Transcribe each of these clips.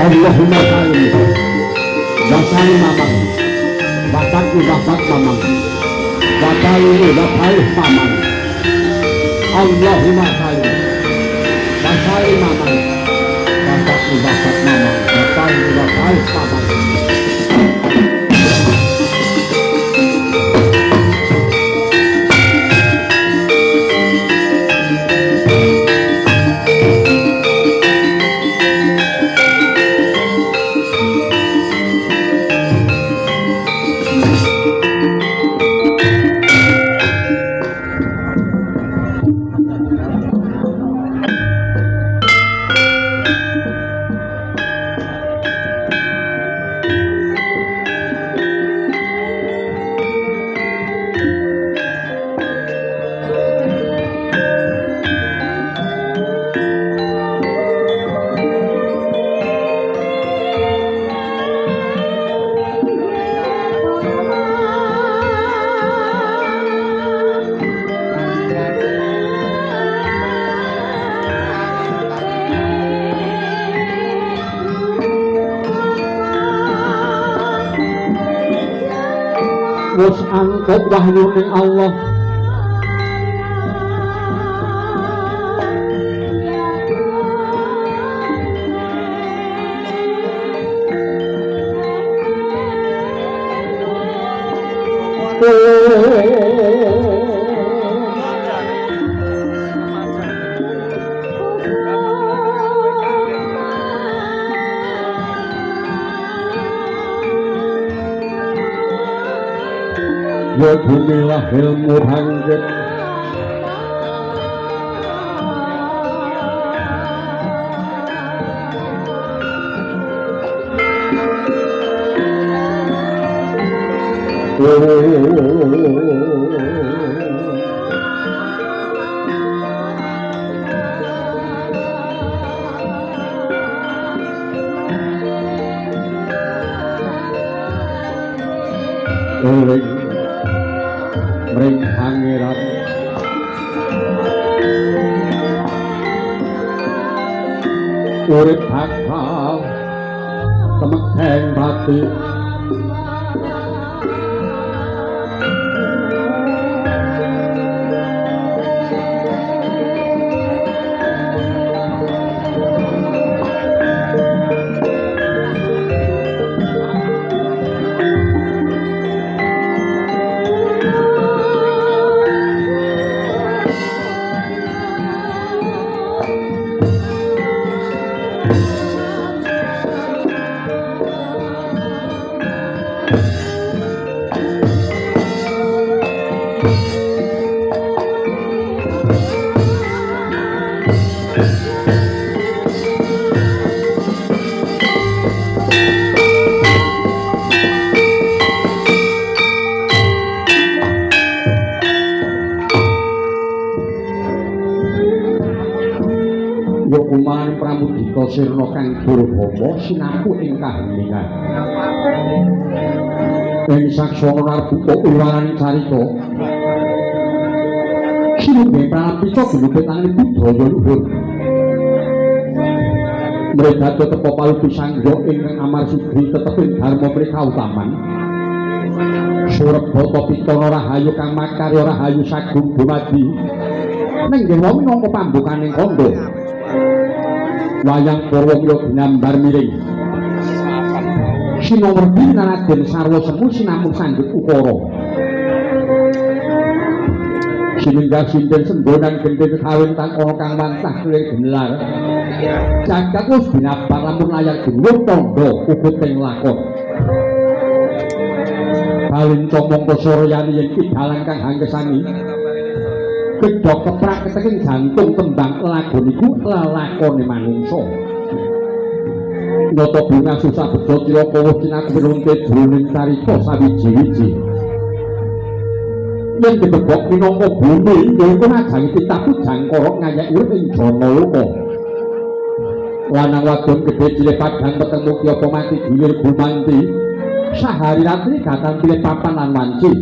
Allahumma salli wa sallim mamang bapak mamang bapak mamang Allahumma salli wa sallim mamang bapak mamang bapak mamang. wis antuk wahyuning Allah. Ya bumilah ilmu hanggit Mring pangeran urip bakal temekeng pati Kumalan Pramudita sirna kang Durhama sinapu ing kaheningan. Ing saksana narbuka ularaning carita. Sinungge Pramudita binubetane budaya luhur. Mregato teka palubisangga ingkang Amarsudi teteping dharma prikautaman. Surebata Pitana Rahayu kang makarya rahayu sagung dumadi. Nenggih wae minangka pambukaning kandha. Wayang Purwa mila ginambar miring. Sinawerdi Raden Sarwa Semu sinamung sandhet ukara. Sinenggah sinten sembonan gendhen kawin tan ana kang wantah keliling gelar. Jagat wis binabar lamun layar gunung tandha ukuting lakon. Kalinca mangka Suryani yen dalang kang hanggesani. Gedhog keprak keteking jantung tembang lagu niku lelakone manungsa. Nata bunga susah bejo cilaka wis cinaku runtit jroning carita sawiji-wiji. Yen dibebok minangka bumi ya iku najange titapu jangkara ngayek urip ing jana loka. Lanang wadon gedhe cilik padhang peteng mugi apa mati gilir gumanti. Sahari ratri gatan pilih papan lan wanci.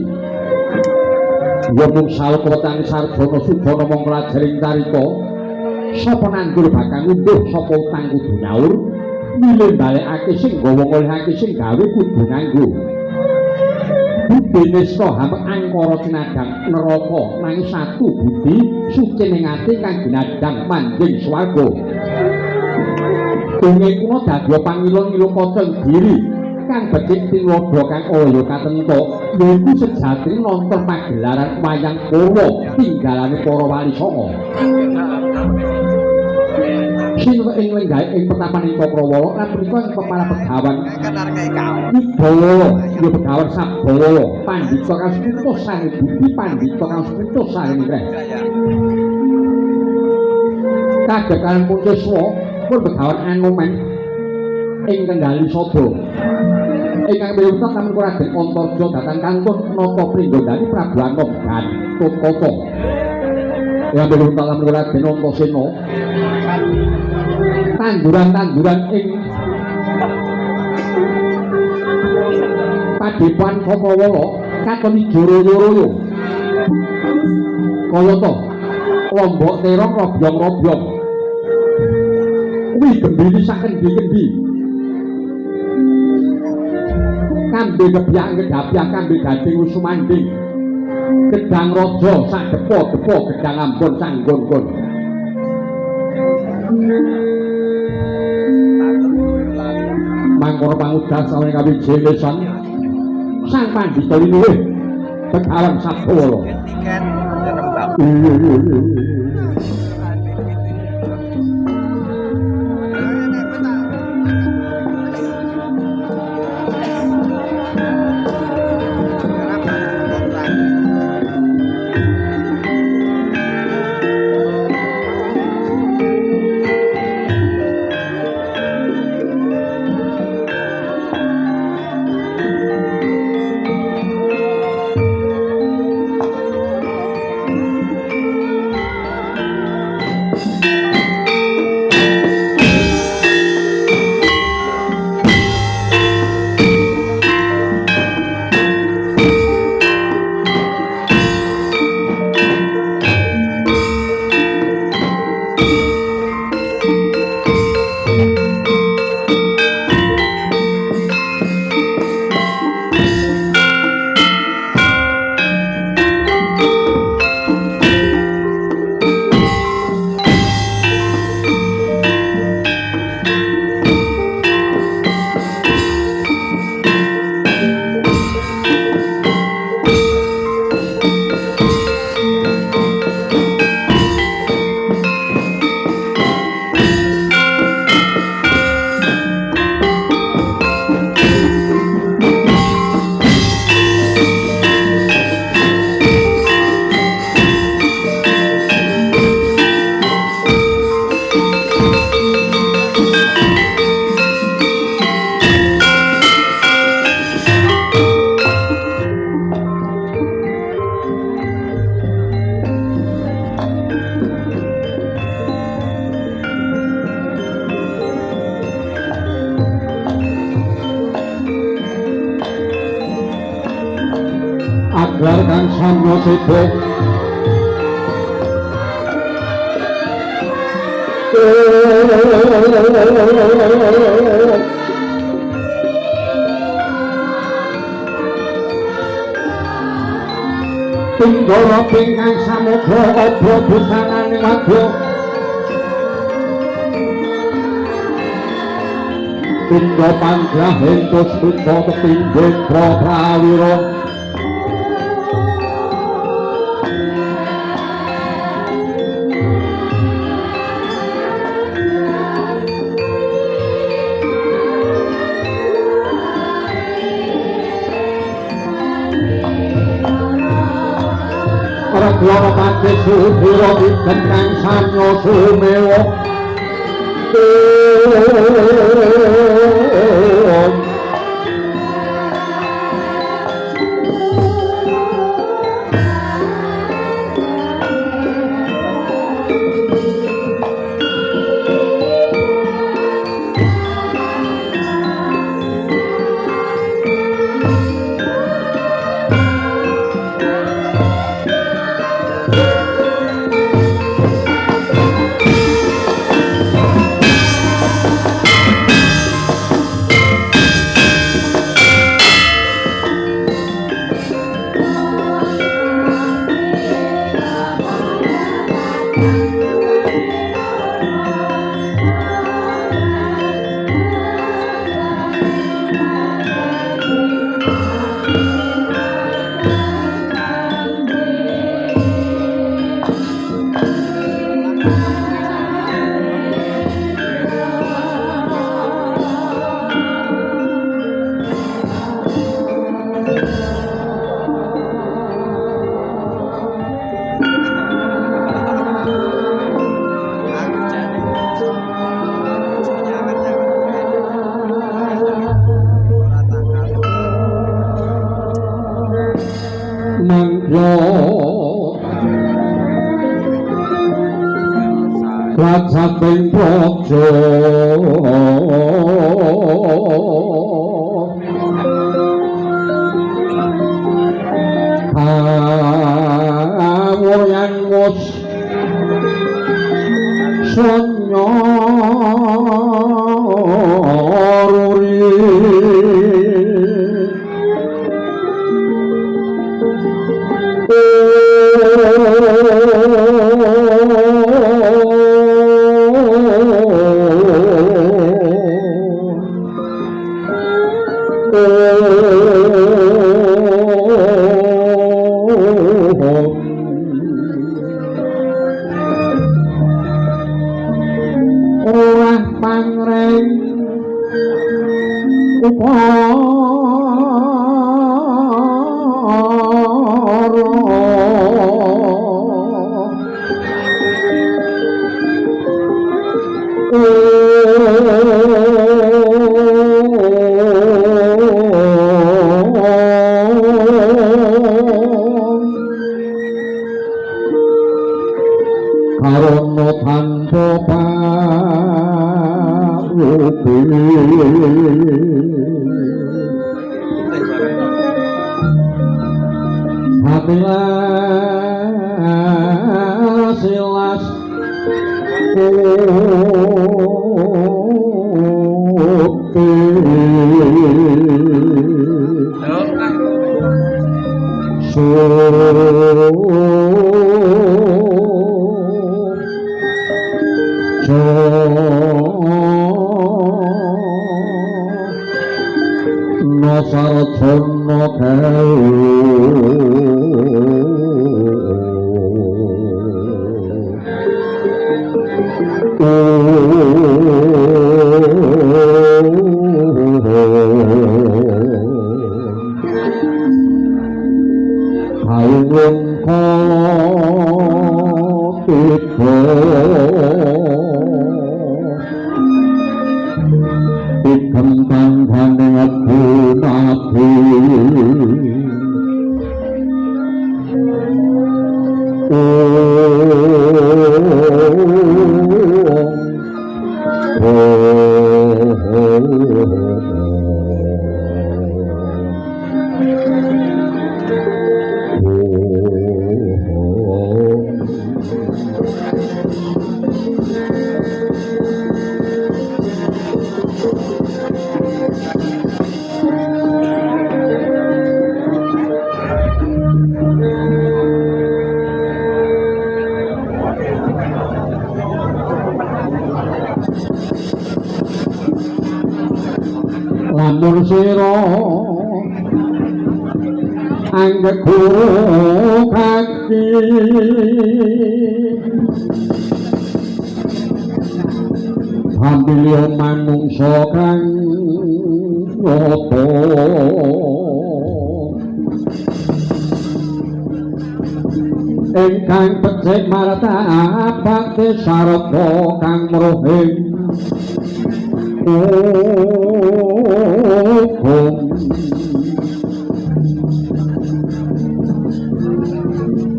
Ya mung salkawetane sarjana sudana mong lajaring carita sapa nandur bakal ngunduh sapa utang kudu nyaur milih balekake sing gawa ngolehake sing gawe kudu nganggo budine saha angkara cinadang neraka nanging satu budi suci ning ati kang ginadang manjing swarga dene kuna dadi pangilon-ilon kaca diri kang becik tinlodo kang aya katentuk yaiku sejati nonton pagelaran wayang Purwa tinggalane para wali songo. Sinten ing lenggahe ing petapaning Cakrawala lan punika ing kepala pegawan Wibawa ya pegawan Sabala pandhita kang putus sane budi pandhita kang putus sane ngreh. Kagekalan Punceswa pun pegawan Anoman ing Kendali Sada. Ingkang miwutan tamen Raden Antarja dhateng kantun nata pringgondani Prabu Anoman Totkaca. Ingkang miwutan tamen Raden Antasena tanduran-tanduran ing Padepokan Cakrawala katon ijo royo-royo. Kaya to lombok terong robyong-robyong. Kuwi gembini sak kendi-kendi. kambe kebiak kedapiak kambe gading sumanding gedang raja sak depo-depo gedang ampun sanggon-gon mangkono pangudas sawen kawijining lesan sang pandhita linuwih Begawan Sabala tiket Rembang Aglarkan Samya Seda Pinggara pingkang samudra abra busananing wadya Pindha panggrahentos putra ketinggih prawira Ragwana pati sudhira dikentang samya sumewa Rajating praja kawoyan wus sanya ruri Ora pangreng karono tanpa parupi hatilah silas Nasarjana Ikentang hangat nabi lamun sira anggeku kaki hambilya manungsa kang nyoba ingkang becik martabake sarta kang mruhing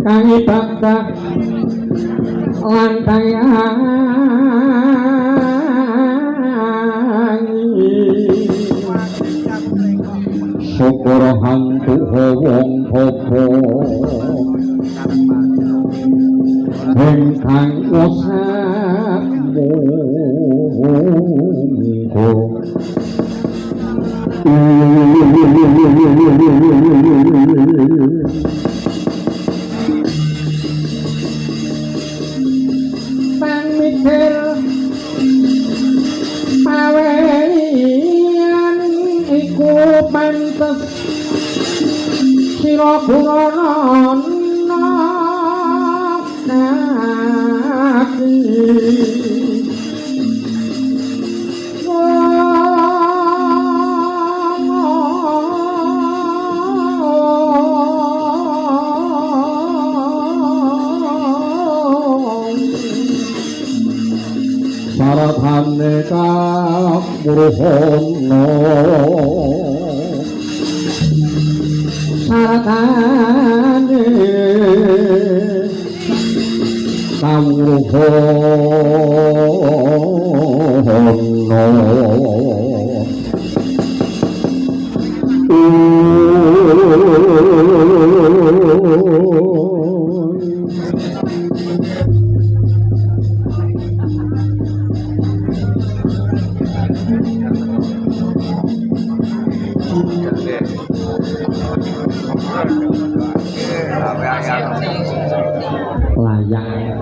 kang ibadah lan syukur hantu wong popo ingkang usahamu pamikir pawenian iku pantes sira gurana saratane kamuruhana saratane layak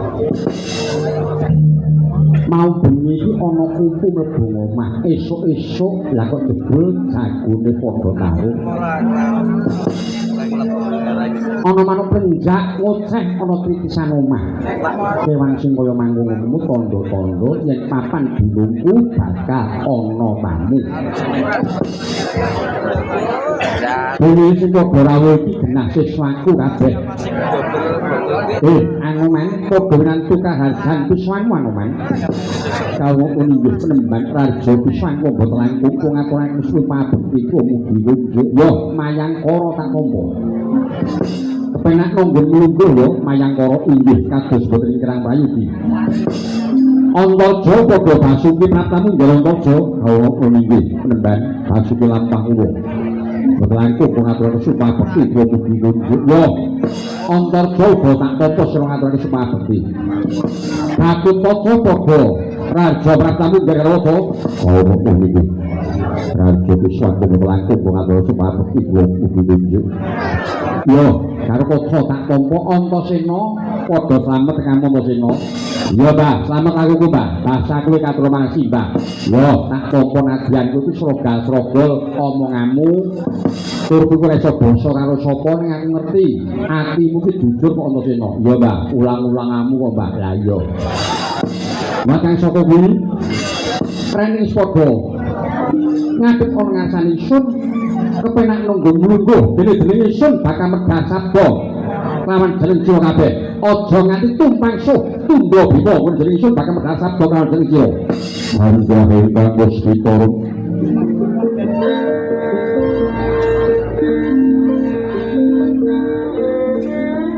mau bengi iki ana kupu mlebu omah omah esuk-esuk lah kok jebul jagone padha karo ana manuk prenjak ngoceh ana tritisan omah kewan sing kaya manggung-manggung tandha-tandha yen papan dulungku bakal ana tamu Bumi sing padha rawuh iki genah siswaku kabeh Anoman padha menantu kaharjan piswanmu Anoman kawula inggih penemban raja piswanku boten langkung ngaturaken suwi pabekti mugi nunjuk yo Mayangkara tak tampa kepenak nonggon mlungguh yo Mayangkara inggih kados boten kirang prayugi Antaja padha Basuki Pratamu njaluk Antaja kawula inggih penemban Basuki lampah uwuh berlangkung pengaturaken supaya bekti mugi nunjuk yo Antarja uga tak tata sira ngaturake supaya bekti Bakutaca padha Raja Pratamu Jagarata kawula inggih Raja Wiswanto berlangkung pengaturaken supaya bekti mugi nunjuk yo karo kaca tak tampa Antasena padha slamet tekan Antasena iya Mbah slamet aku Mbah basa kowe katur mangsi Mbah yo tak tampa nadyanku iki srogal-srogol omonganmu tur kowe ora iso basa karo sapa ning aku ngerti atimu ki jujur kok Antasena iya Mbah ulang-ulangamu kok Mbah la iya makang saka kuwi training padha ngadep ana ngarsane sun kepenak nunggu mlungguh dene jenenge sun bakal medhar sabda lawan jeneng jiwa kabeh aja nganti tumpang suh tundha bima kun jeneng sun bakal medhar sabda lawan jeneng jiwa panjahe kanggo Spitorun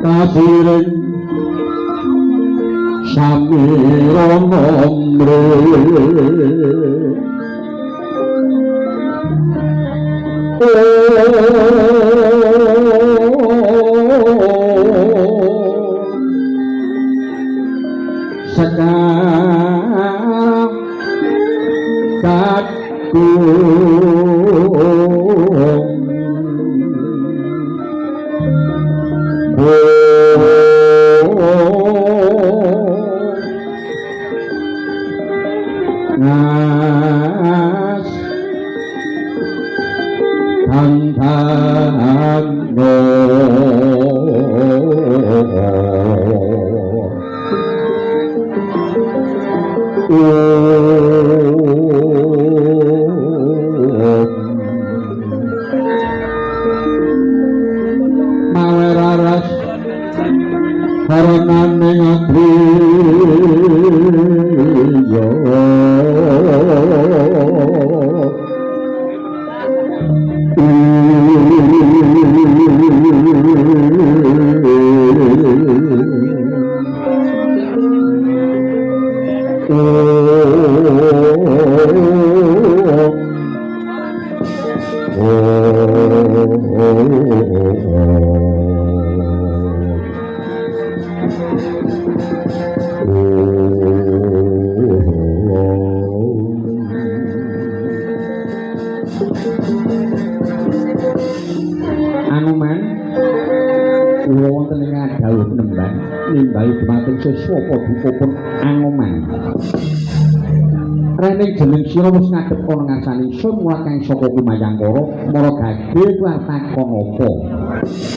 kasiring samira nomre sekarang nas Tantangno Maweraras karenane ngatri yo sapa dukupun Anoman rening jeneng sira wis ngadhep ana ngarsane sun mulakang saka Mayangkara mara gage kuwi takon apa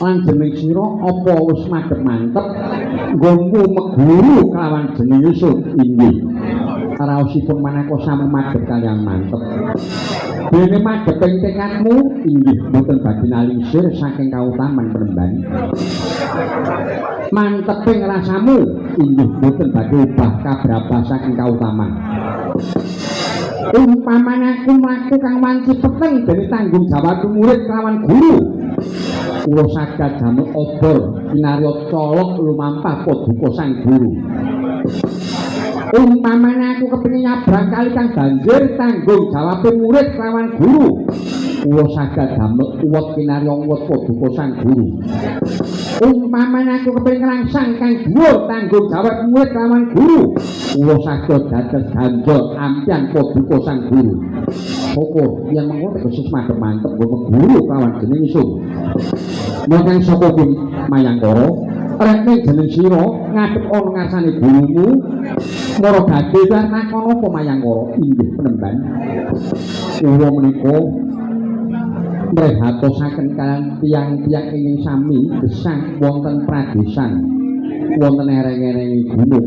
lan jeneng sira apa wis madhep mantep nggonmu meguru kelawan jeneng sun inggih raosipun maneka sami madhep kaliyan mantep dene madhep ing tekadmu inggih boten badhe nalingsir saking kautaman penemban manteping rasamu inggih boten badhe ubah kabraba saking kautaman umpamane aku mlaku kang wanci peteng dene tanggung jawab murid kelawan guru kula saged damel obor kinarya colok lumampah paduka sang guru umpamane aku kepengin nyabrang kali kang banjir tanggung jawab murid kelawan guru kula saged damel uwet kinarya uwet paduka sang guru umpamane aku kepengin rangsang kang dhuwur tanggung jawab murid kelawan guru kula saged dados ganjol ampian paduka sang guru pokok yang mengono teges mantep guru kelawan jeneng isun mangkang sapa kuwi Mayangkara rek ning jeneng sira ngadhep ana ngarsane gurumu Para badhe nakon apa Mayangkara? Inggih penemban. Kula menika mrehatosaken kaliyan tiyang-tiyang ingkang sami gesang wonten pradesan wonten ereng-ereng gunung.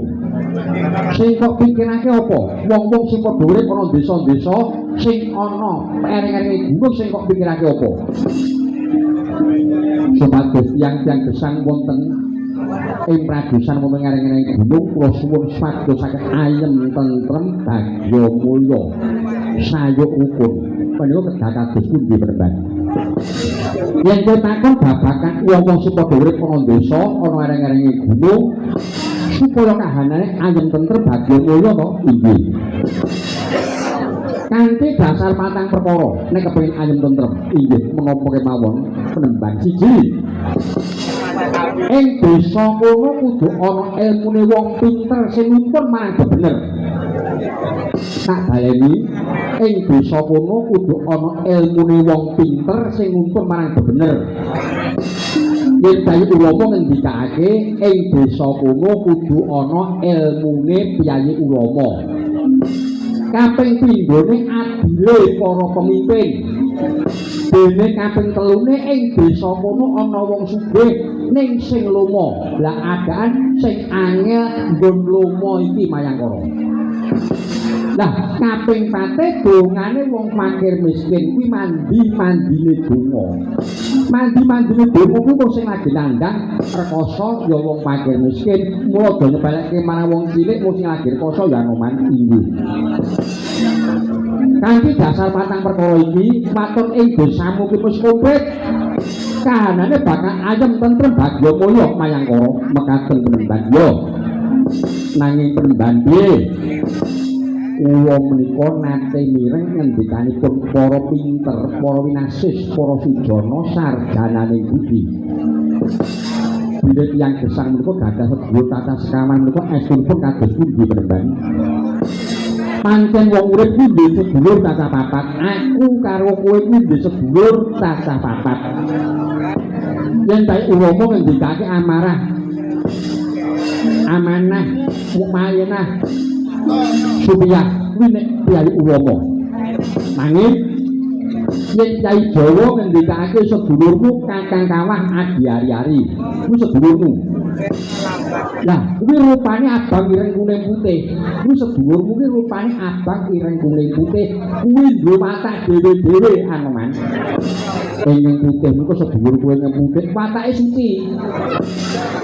Sing kok pikirake apa? Wong-wong sing padha urip ana desa-desa sing ana ereng-ereng gunung sing kok pikirake apa? Supados tiyang-tiyang gesang wonten ing pradesan wonten ereng-ereng gunung kula suwun supadosaken ayem tentrem bagya mulya sayuk rukun. Menika kedah kados pundi penemban? Yen kowe takon babagan wong-wong sing padha urip ana desa ana ereng-ereng gunung supaya kahanane ayem tentrem bagya mulya to inggih. Kanthi dasar patang perkara nek kepengin ayem tentrem inggih menapa kemawon penemban siji. Ing desa kono kudu ana elmune wong pinter sing nuntun marang bener. Tak baleni ing desa kono kudu ana elmune wong pinter sing nuntun marang bener. Yen bayi ulama ngendikake ing desa kono kudu ana elmune piyayi ulama. Kaping pindhone adile para pemimpin. Dene kaping telune ing desa kono ana wong sugih ning sing lomo. Lah adaan sing angel nggon lomo iki Mayangkara. Lah kaping pate dongane wong fakir miskin kuwi mandi-mandine donga. Mandi-mandine donga kuwi wong sing lagi nandhang rekoso ya wong fakir miskin, mula do nyebalekke marang wong cilik wong sing lagi rekoso ya anoman inggih. Kanthi dasar patang perkara iki, matur ing desamu ki wis komplit. Kahanane bakal ayem tentrem bagya mulya Mayangkara mekaten penemban yo. Nanging penemban piye? Kula menika nate mireng ngendikanipun para pinter, para winasis, para sujana sarjanane budi. Bila tiyang gesang menika gadah sedulur tata sekawan menika estunipun kados pundi penemban? Pancen wong urip kuwi duwe sedulur tata papat. Aku karo kowe kuwi duwe sedulur tata papat. Yen bae ulama ngendikake amarah, amanah, mumayenah, supiyah kuwi nek piyayi ulama. Nanging yen Kyai Jawa ngendikake sedulurmu Kakang Kawah Adi Ari-ari, kuwi sedulurmu. Lah, kuwi rupane abang ireng kuning putih. Kuwi sedulurmu kuwi rupane abang ireng kuning putih. Kuwi duwe watak dhewe-dhewe anoman. Ingkang putih niku sedulur kowe ingkang putih, watake suci.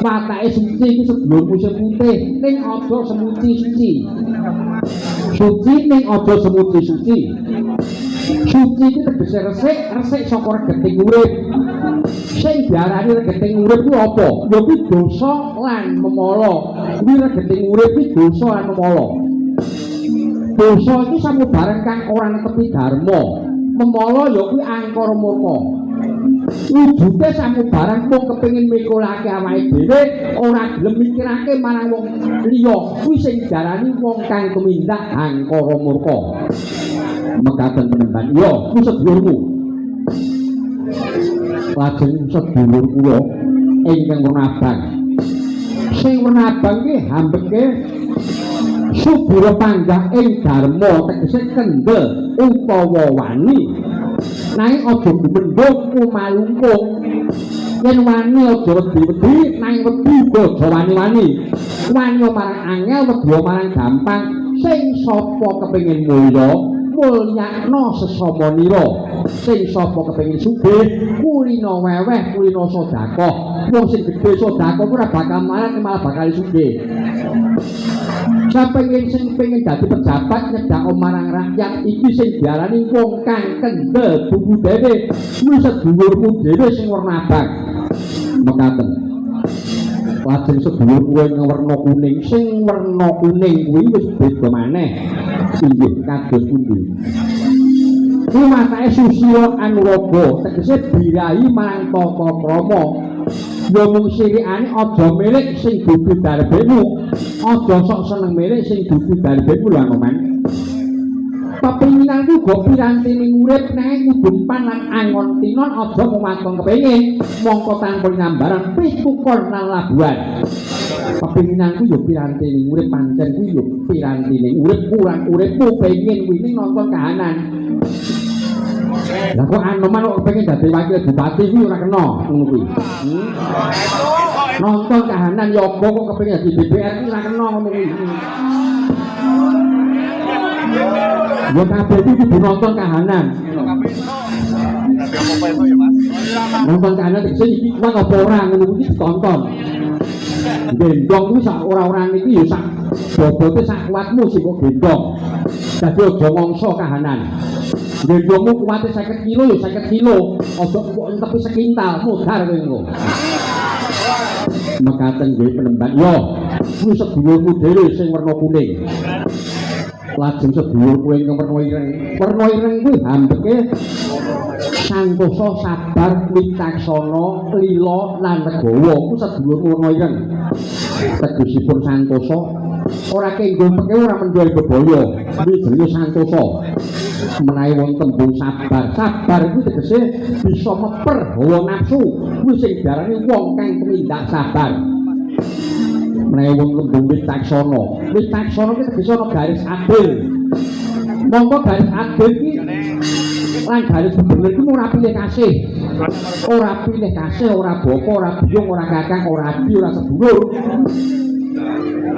Watake suci iki sedulurmu sing putih, ning aja semuci suci. Suci ning aja semuci suci. Suci iki tegese resik, resik saka regeting urip. Sing diarani regeting urip kuwi apa? Ya kuwi dosa lan memala. Kuwi regeting urip iki dosa lan memala. Dosa iki samubarang kang ora netepi dharma. Memala ya kuwi angkara murka. Wujude samubarang mung kepengin mikulake awake dhewe, ora gelem mikirake marang wong liya. Kuwi sing diarani wong kang tumindak angkara murka. Mekaten penemban. Iya, kuwi sedulurmu. Lajeng sedulur kula ingkang werna abang. Sing werna abang ki hambeke subura panggah ing dharma tegese kendel utawa wani. Nanging aja gumendhog kumalungkung. Yen wani aja wedi-wedi, nanging wedi aja wani-wani. Wani marang angel, wedi marang gampang. Sing sapa kepengin mulya mulyakno sesamanira. Sing sapa kepengin sugih kulina weweh, kulina sedekah. Wong sing gedhe sedekah ora bakal malah bakal sugih. Sapengin sing pengin dadi pejabat nyedak marang rakyat iki sing diarani wong kang kendel buku dhewe. Kuwi sedulurmu dhewe sing werna abang. Mekaten. Lajeng sedulur kowe werna kuning, sing werna kuning kuwi wis beda maneh. Inggih kados pundi? Kuwi matake susila anuraga, tegese birahi marang tata krama. Ya mung sirikane aja milik sing dudu darbemu, aja sok seneng milik sing dudu darbemu lho Anoman. Pepinginanku go piranti ning urip nang kudu lan angon tinon aja mung kepengin mongko tanpa nyambaran pitukur nang labuhan. Pepinginanku yo piranti ning urip pancen kuwi yo piranti ning urip kurang uripmu pengin kuwi ning nonton kahanan. Lah kok Anoman kok pengen dadi wakil bupati kuwi ora kena ngono kuwi. Nonton kahanan yoga kok kepengin dadi DPR kuwi ora kena ngono kuwi. Yo kabeh iki kudu nonton kahanan. Nonton kahanan iki iki kuwi apa ora ngono kuwi ditonton. Gendong kuwi sak ora-orane iki yo sak bobote sak kuatmu sing kok gendong. Dadi aja mangsa kahanan. Gendongmu kuwate 50 kilo ya 50 kilo. Aja kok entepi sekintal mudhar kowe engko. Mekaten nggih penemban yo kuwi sedulurmu dhewe sing werna kuning. Lajeng sedulur kowe ing werna ireng. Werna ireng kuwi hambeke santosa, sabar, wicaksana, lila lan legawa. Ku sedulurmu werna ireng. Tegesipun santosa ora kenggo peke ora menjual bebaya. Kuwi jenenge santosa. Menawi wonten tembung sabar, sabar iku tegese bisa meper hawa nafsu. Kuwi sing diarani wong kang tumindak sabar. Menawi wonten tembung wicaksana, wicaksana iki tegese ana garis adil. Mongko garis adil iki lan garis bener iki ora pilih kasih. Ora pilih kasih, ora bapa, ora biyung, ora kakang, ora adi, ora sedulur.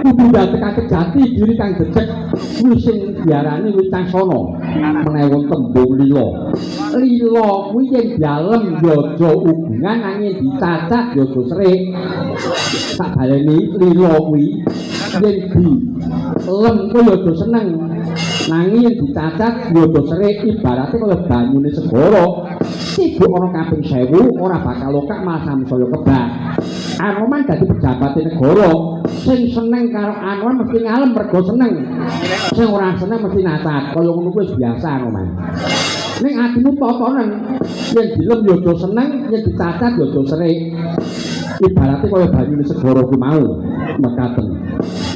Kudu dadi jati diri kang becik kuwi sing diarani wicaksana. Menawi wonten tembung lila. Lila kuwi yen dalem ya aja hubungan nanging dicacat ya aja serik. Tak baleni lila kuwi yen di lem kuwi ya aja seneng. Nanging yen dicacat ya aja serik ibarate kaya banyune segara. Sibuk ana kaping 1000 ora bakal lokak malah samsaya kebak. Anoman dadi pejabat negara. Sing seneng karo Anoman mesti ngalem mergo seneng. Sing ora seneng mesti nacat. Kaya ngono kuwi biasa Anoman. Ning atimu totonen yen dilem ya aja seneng, yen dicacat ya aja serik. Ibarate kaya banyune segara kuwi mau mekaten.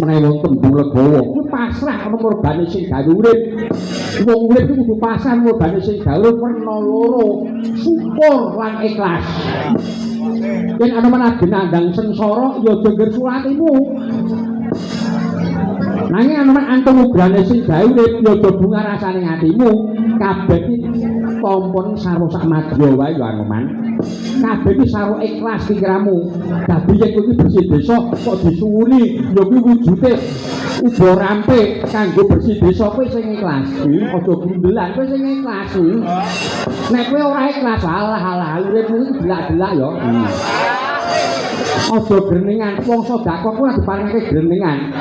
Menawi wonten tembung legawa kuwi pasrah ana murbane sing gawe urip. Wong urip iku kudu pasrah murbane sing gawe werna loro, syukur lan ikhlas. Yen ana menadhe nandang sengsara ya aja ngger suratimu. Nanging ana antung ugrane sing gawe urip ya aja bunga rasane atimu. Kabeh iki tampun sarwa sak madya wae ya Anoman. Kabeh iki sarwa ikhlas pikiranmu. Dadi yen kowe iki bersih desa kok disuwuni ya kuwi wujude uga rampik kanggo bersih desa kowe sing ikhlas. Aja grundelan kowe sing ikhlas. Nek kowe ora ikhlas alah uripmu iki delak-delak ya. Aja greningan wong sedekah kuwi ora diparingake greningan.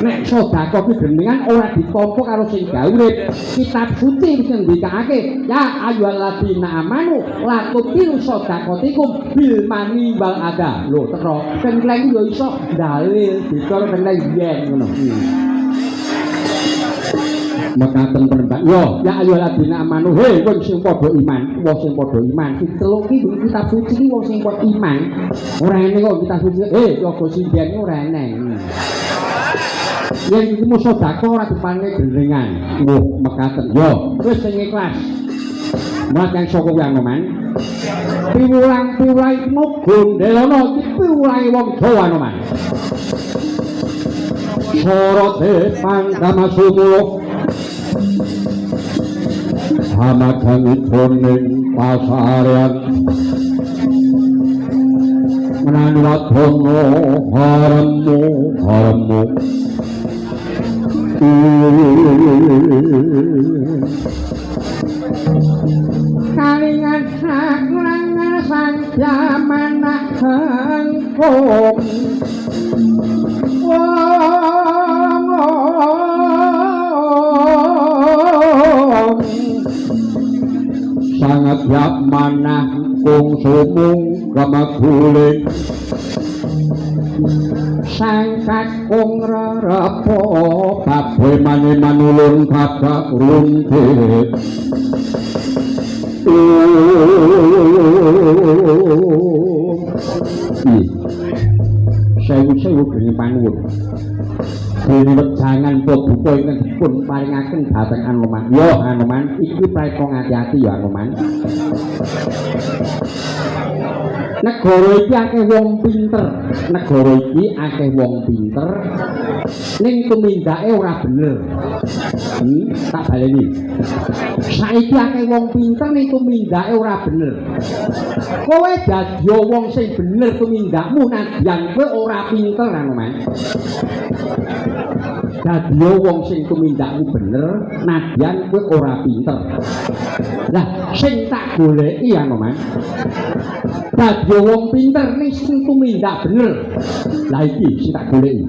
Nek sedekah kuwi greningan ora ditampa karo sing gawe urip. Kitab suci wis ngendikake, ya ayyuhalladzina amanu la tutilu shadaqatikum bil mani wal adha. Lho, teko kenleng yo iso dalil dikon kenleng yen ngono. Mekaten penemban yo ya ayyuhalladzina amanu he wong sing padha iman, wong sing padha iman. Diteluk iki kitab suci iki wong sing padha iman. Ora ene kok kitab suci yoga sinden ora eneng. Yen iki mung sedekah ora diparingi grenengan. Wah, mekaten yo wis sing ikhlas. Mlaku saka kuwi Anoman. Piwulang-piwulai gondelana iki piwulai wong Jawa Anoman. Sorote pangkama sumulo hamagang ijoning pasarean menawi wadono haremu kalingan sakurangan sang jaman kengkong sangat yak manah kung sumung kamaguling sangkat kung rerepo baboy mani manulun kakak runtit sewu-sewu geni panuwun geni wecah jangan buka ingkang dipun paringaken dhateng Anoman. Yo Anoman, iki praeka ngati-ati ya Anoman. Negara iki akeh wong pinter. Negara iki akeh wong pinter. Ning tumindake ora bener. Tak baleni. Saiki akeh wong pinter ning tumindake ora bener. Kowe dadi wong sing bener tumindakmu nadyan kowe ora pinter Anoman. Dadi wong sing tumindakmu bener nadyan kowe ora pinter. Lah sing tak goleki Anoman. Dadi wong pinter ning sing tumindak bener. Lah iki sing tak goleki.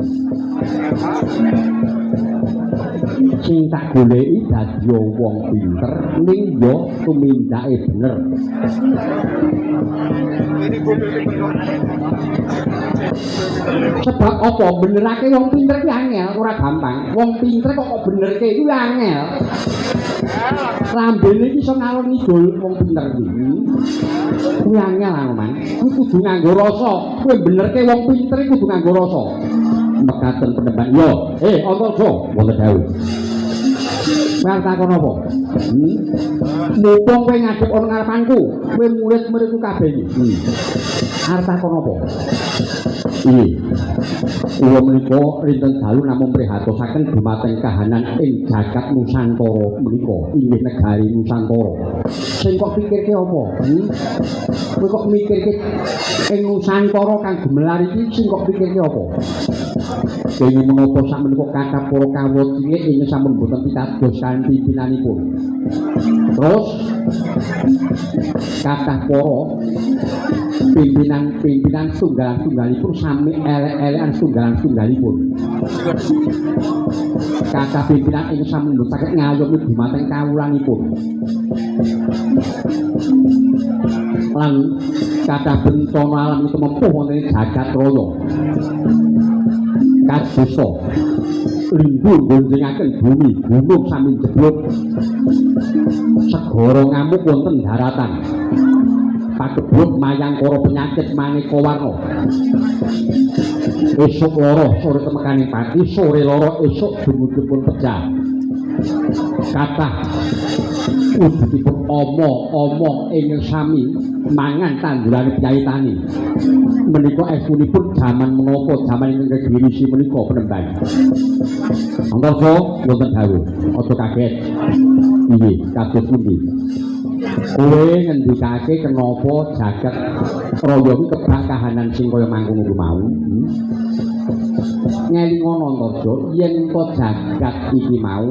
Sing tak goleki dadi wong pinter ning yo tumindake bener. Sebab apa benerake wong pinter ki angel, ora gampang. Wong pinter kok benerke iku angel. Lambene iki iso ngalor ngidul wong pinter iki. Kuwi angel Anoman. Kuwi kudu nganggo rasa. Kowe benerke wong pinter iki kudu nganggo rasa. Mekaten penembak yo. Antarja wonten dawuh. Kowe takon apa? Mumpung kowe ngadep ana ngarepanku, kowe murid-muridku kabeh iki. Arep takon apa? Iya. Kula menika rinten dalu namung prihatosaken dumateng kahanan ing jagat Nusantara menika, inggih negari Nusantara. Sing kok pikirke apa? Kowe kok mikirke ing Nusantara kang gemelar iki sing kok pikirke apa? Kenging menapa sakmenika kathah para kawula cilik ingkang sampun boten pitados kanthi pimpinanipun. Terus kathah para pimpinan tunggal-tunggalipun sami elek-elekan tunggal-tunggalipun. Kathah pimpinan ingkang sami boten saged ngayomi dumateng kawulanipun. Lan kathah bencana alam itu mempuh wonten ing jagat raya. Kadosa limbur gonjengaken bumi gunung sami jeblok segara ngamuk wonten daratan pakeblok mayangkara penyakit maneka warna esuk lara sore temekaning pati sore lara esuk dumudipun pecah kathah wujudipun omong ingkang sami mangan tandurane piyai menika esunipun jaman menapa jaman ingkang kegirisi menika penembang. Antarja wonten dawuh, aja kaget. Inggih, kados pundi? Kowe ngendikake kenapa jagat raya iki kebak kahanan sing kaya mangkono ku mau? Ngelingono Antarja, yen to jagat iki mau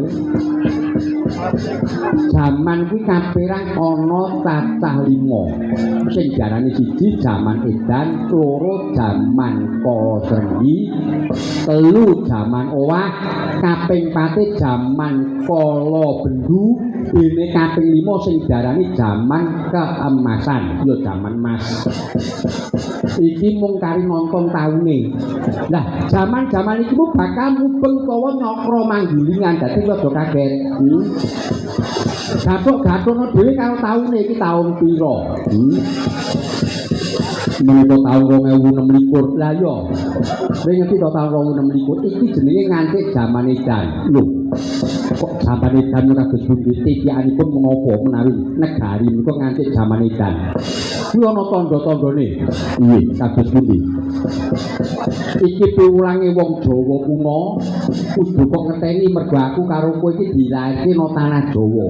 jaman kuwi kapérang ana cacah 5. Sing diarani siji jaman edan, loro jaman kala srenggi, telu jaman owah, kaping 4 jaman kala bendu, dene kaping 5 sing diarani jaman keemasan, ya jaman emas. Iki mung kari nonton taune. Lah, jaman-jaman iki ku bakal mubeng utawa nyokro manggilingan, dadi aja kaget. Gathuk-gathukno dhewe karo taune iki taun pira? Menika taun 2026. Lah iya. Kowe ngerti to taun 2026 iki jenenge nganti jaman edan. Lho. Kok jaman edan kados pundi? Titikanipun menapa menawi negari menika nganti jaman edan? Kuwi ana tandha-tandhane. Nggih, kados pundi? Iki piwulange wong Jawa kuna kudu kok ngeteni mergo aku karo kowe iki dilairke ana tanah Jawa.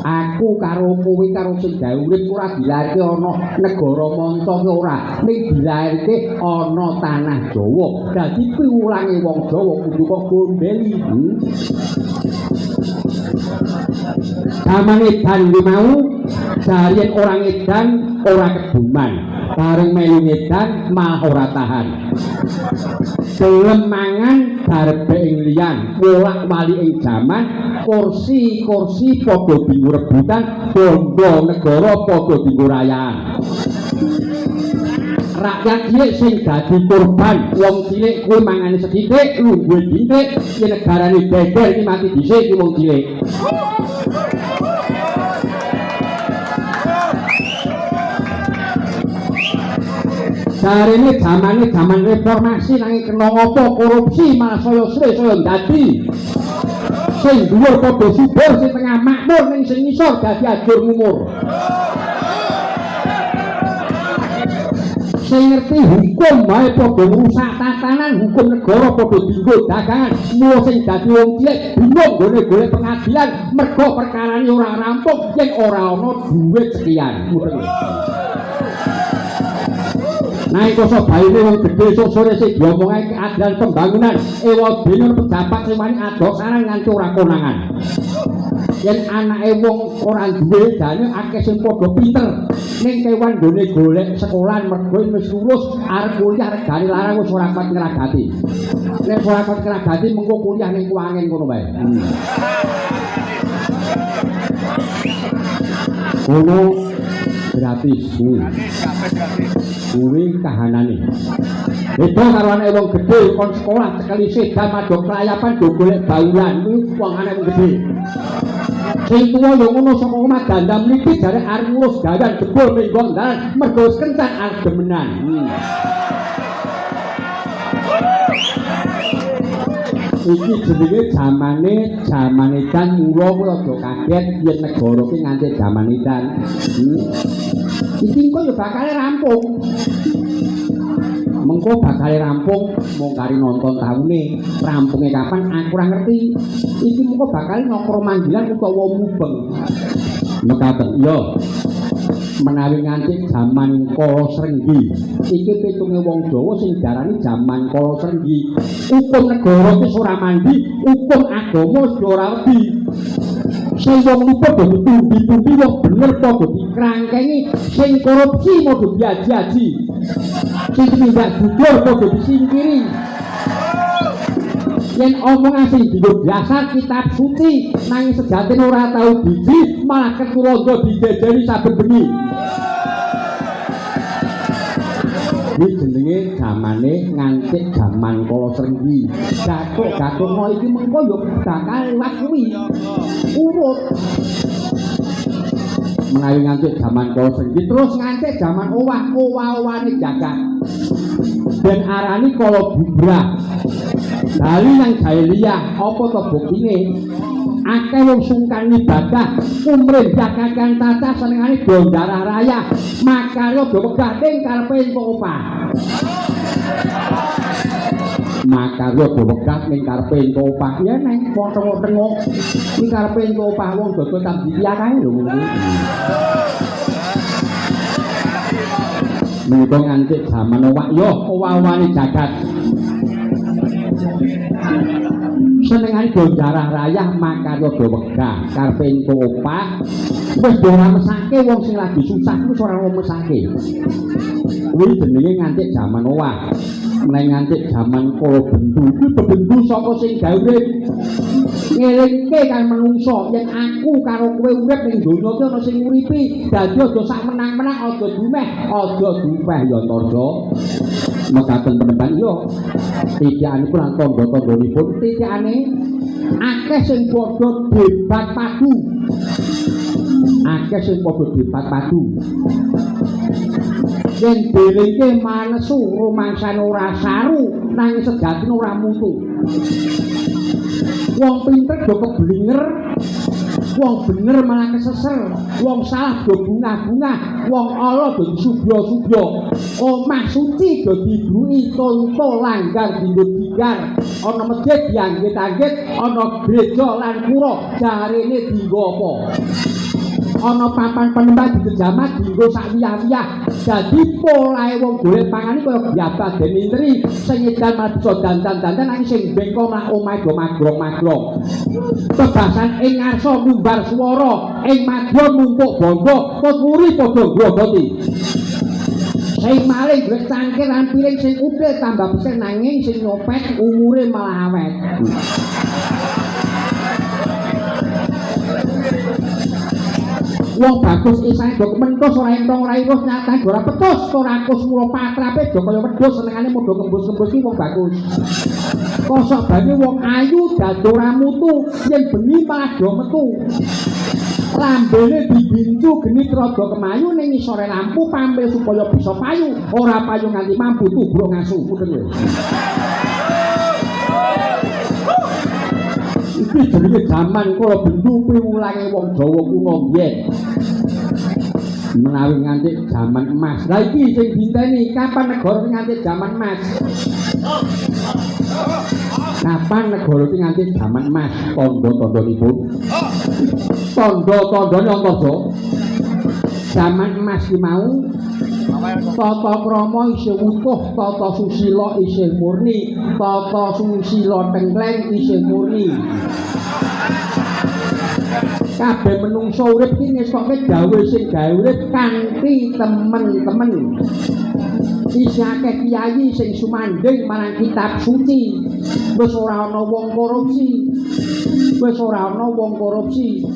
Aku karo kowe karo sing gawe urip ora dilairke ana negara manca ki ora, ning dilairke ana tanah Jawa. Dadi piwulange wong Jawa kudu kok gondeli. Zaman edan iki mau jarian orang edan ora keduman, bareng melu edan malah ora tahan. Gelem mangan barepe ing liyan, wolak-walik ing jaman, kursi-kursi padha dienggo rebutan, bondo negara padha dienggo rayaan. Rakyat cilik sing dadi korban, wong cilik kuwi mangane sethithik, lungguhe dinthik, yen negarane beber iki mati dhisik iki wong cilik. Jarene zaman reformasi nanging kena apa korupsi malah saya sre saya dadi sing dhuwur padha subur sing tengah makmur ning sing ngisor dadi ajur ngumur. Sing ngerti hukum wae padha ngrusak tatanan, hukum negara padha dienggo dagangan. Mula sing dadi wong cilik bingung gone golek pengadilan mergo perkarane ora rampung yen ora ana duit sekian. Nah iku sok baine wong gedhe sok sore sing diomongake keadilan pembangunan ewa dene pejabat sing wani adok sarang nganti ora konangan. Yen anake wong ora duwe jane akeh sing padha pinter ning kewan gone golek sekolah mergo wis lulus arep kuliah regane larang wis ora kuat ngragati. Nek ora kuat ngragati mengko kuliah ning kuangen ngono wae. Ono gratis kuwi kahanane. Beda karo anak wong gedhe kon sekolah sekali sedan madhok kelayapan do golek baulan kuwi wong anak wong gedhe. Sing tuwa yo ngono saka omah dandam niki jare arep ngurus gawean jebul minggon dalan mergo wis kencan arep demenan. Iki jenenge jamane dan mula kowe aja kaget yen negara ki nganti jamane dan. Iki kok yo bakal rampung. Mengko bakal rampung mung kari nonton taune, rampunge kapan aku ora ngerti. Iki mengko bakal nyokro manggilan utawa mubeng. Mekaten iya. Menawi nganti jaman Kala Srenggi iki pitunge wong Jawa sing darani jaman Kala Srenggi hukum negara wis ora mandi hukum agama wis ora wedi sing wong lupa dadi tumbi-tumbi wong bener padha dikrangkengi sing korupsi padha diaji-aji sing tindak jujur padha disingkiri yen omongan sing dienggo biasa kitab suci nanging sejatine ora tau biji malah ketulondo dijejeri saben bengi. Iki jenenge zamane nganti jaman Kala Srenggi. Gathuk-gathukno iki mengko yo bakal liwat kuwi. Urut. Menawi nganti jaman Kala Srenggi terus nganti jaman owah-owane jagat. Ben arani kala bubrah. Bali nang jahiliyah apa to buktine? Akeh wong sungkan ibadah, umrih jagakan tata senengane do darah raya, makarya do wegah ning karepe entuk opah. Makarya do wegah ning karepe entuk opah. Ya neng tengok-tengok ning karepe entuk opah wong dodo tambia kae lho ngono. Menika nganti jaman owak yo owah-owane jagat. Senengane do darah rayah makarya do wegah karepe entuk opah wis do ora mesake wong sing lagi susah wis ora mesake kuwi jenenge nganti jaman owah meneh nganti jaman Kala Bendu iki bebendu saka sing gawe ngelingke kan menungso yen aku karo kowe urip ning donya iki ana sing nguripi dadi aja sak menang-menang aja dumeh aja dupeh ya Antarja mekaten peneban yo titikanipun lan tandha-tandhanipun titikane akeh sing padha debat padu akeh sing padha debat padu yen deleke manesu rumangsane ora saru nanging sejatine ora mutu wong pinter do keblinger wong bener malah keseser wong salah do bungah-bungah wong ala do disubya-subya omah suci do dibruki tonto langgar dinggo digar ana masjid dianggit-anggit ana gereja lan pura jarene dinggo apa ana papan penembah dijamah dinggo sak wiyah-wiyah dadi polahe wong golek pangan iki kaya biasa dene intri sing edan malah bisa dandan-dandan nanging sing bengko malah omahe do magrong-magrong bebasan ing ngarsa numbar swara ing madya numpuk bondo keturi padha grogoti sing maling golek cangkir lan piring sing uthil tambah pesek nanging sing nyopet umure malah awet wong bagus isane do kementhus ora entong ora irus nyatane ora petus ora akus mula patrape do kaya wedhus senengane modho kembus-kembus ki wong bagus kosok bane wong ayu dadi ora mutu yen bengi malah do metu lambene dibincu geni rada kemayu ning isore lampu pampil supaya bisa payu ora payu nganti mampu tubruk ngasu muten lho iki iki jenenge jaman kala bendu piwulange wong Jawa kuno biyen. Menawi nganti jaman emas. Lah iki sing dinteni kapan negara nganti jaman emas? Kapan negara iki nganti jaman emas? Tandha-tandhanipun. Tandha-tandhane apa, Jo? Jaman emas ki mau tata krama isih utuh, tata susila isih murni, tata susila tengkleng isih murni. Kabeh menungso urip iki ngestokke gawe sing gawe urip kanthi temen-temen. Isih akeh kiai sing sumandhing marang kitab suci. Wis ora ana wong korupsi. Wis ora ana wong korupsi.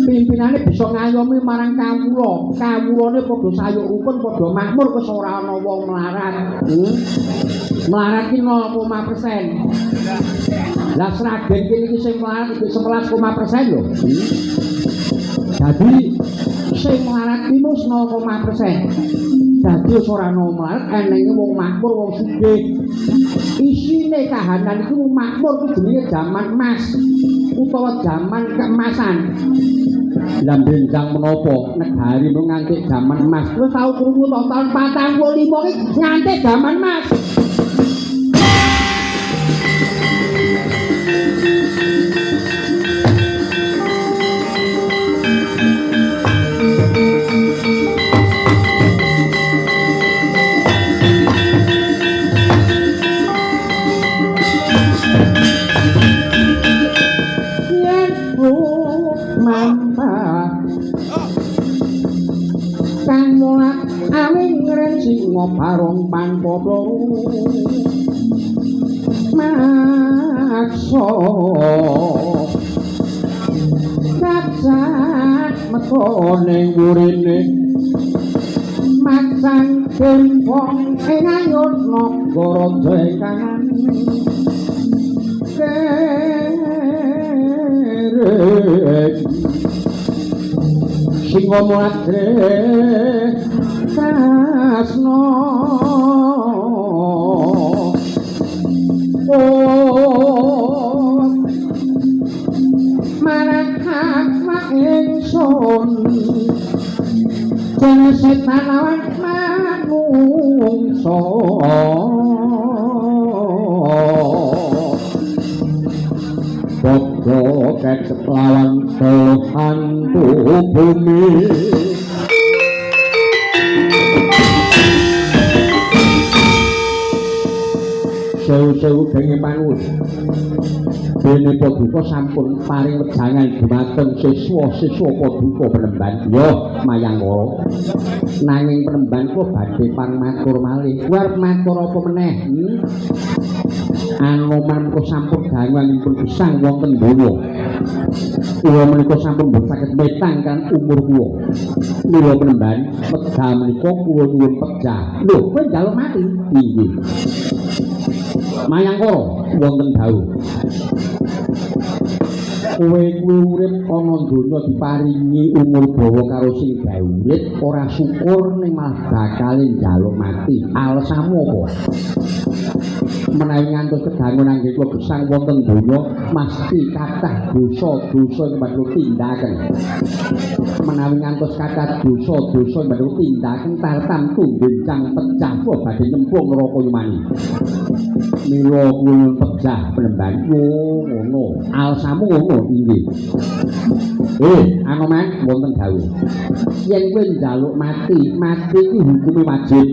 Pimpinane bisa ngayomi marang kawula. Kawulane padha sayuk rukun, padha makmur, wis ora ana wong melarat. Melarat ki 0,%. Lah Sragen kene iki sing melarat iki 11,% lho. Dadi sing melarat ki mus 0,%. Dadi ora ana melarat, enenge wong makmur, wong sugih. Isine kahanan iku makmur ku jenenge jaman emas utawa jaman keemasan. Lah benjang menapa negari mung nganti jaman emas. Terus tau krungu to taun 45 iki nganti jaman emas. Barong panpada maksa kacak metone ngurine macan kempong ing ayut nagara dekan kerek singo matre kasno marahak ingsun jane setan lawan manungsa padha kecet lawan hantu bumi. Sewu-sewu kenging panuwun. Dene Paduka sampun paring wejangan dumateng siswa-siswa Paduka Penemban. Yo, Mayangkara. Nanging Penemban kula badhe pangmatur malih. Arep matur apa meneh? Anoman kula sampun dangunipun pisang wonten donya. Kula menika sampun boten saged metang kan umur kula. Mila Penemban, wekdal menika kula nyuwun pejah. Lho, kowe njaluk mati? Nggih. Mayangkara wonten dawuh. Kowe kuwi urip ana donya diparingi umur dawa karo sing gawe urip ora syukur ning malah bakal njaluk mati. Alesanmu apa? Menawi ngantos kedangun anggih kula gesang wonten donya mesti kathah dosa-dosa ingkang badhe tindaken. Menawi ngantos kathah dosa-dosa ingkang badhe tindaken tartamtu bencang pecah kula badhe nyemplung neraka yumani. Mila kula pecah Penemban. Oh, ngono. Alasanmu ngono inggih. Anoman wonten dawuh. Yen kowe njaluk mati, mati iki hukume wajib.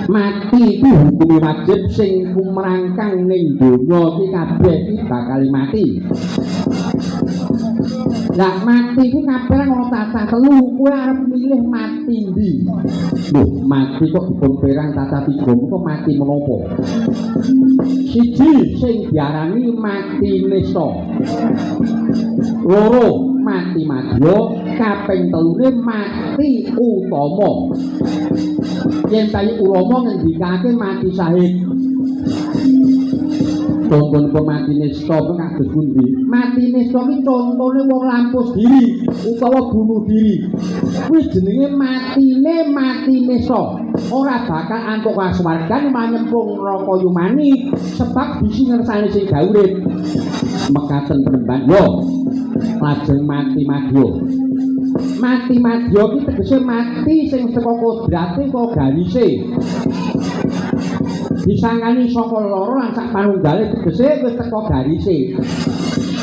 Mati iki hukume wajib sing kumrangkang ning donya iki kabeh iki bakal mati. Lah mati iki kabeh ana tata telu, kowe arep milih mati ndi? Lho, mati kok dipun perang tata tiga kok mati menapa? Siji sing diarani mati nista. Loro mati madya, kaping telune mati utama. Yen kaya ulama ngendikake mati syahid. Contohipun mati nista kados pundi? Mati nista ki contone wong lampus diri utawa bunuh diri. Kuwi jenenge mati nista. ora bakal antuk kasuwargan manyemplung neraka yumani sebab bisi ngersane sing urip. Mekaten penemban yo lajeng mati madya. Mati madya ki tegese mati sing saka kodrate kok garise. Disangani saka loro lan sak panunggale tegese wis teka garise.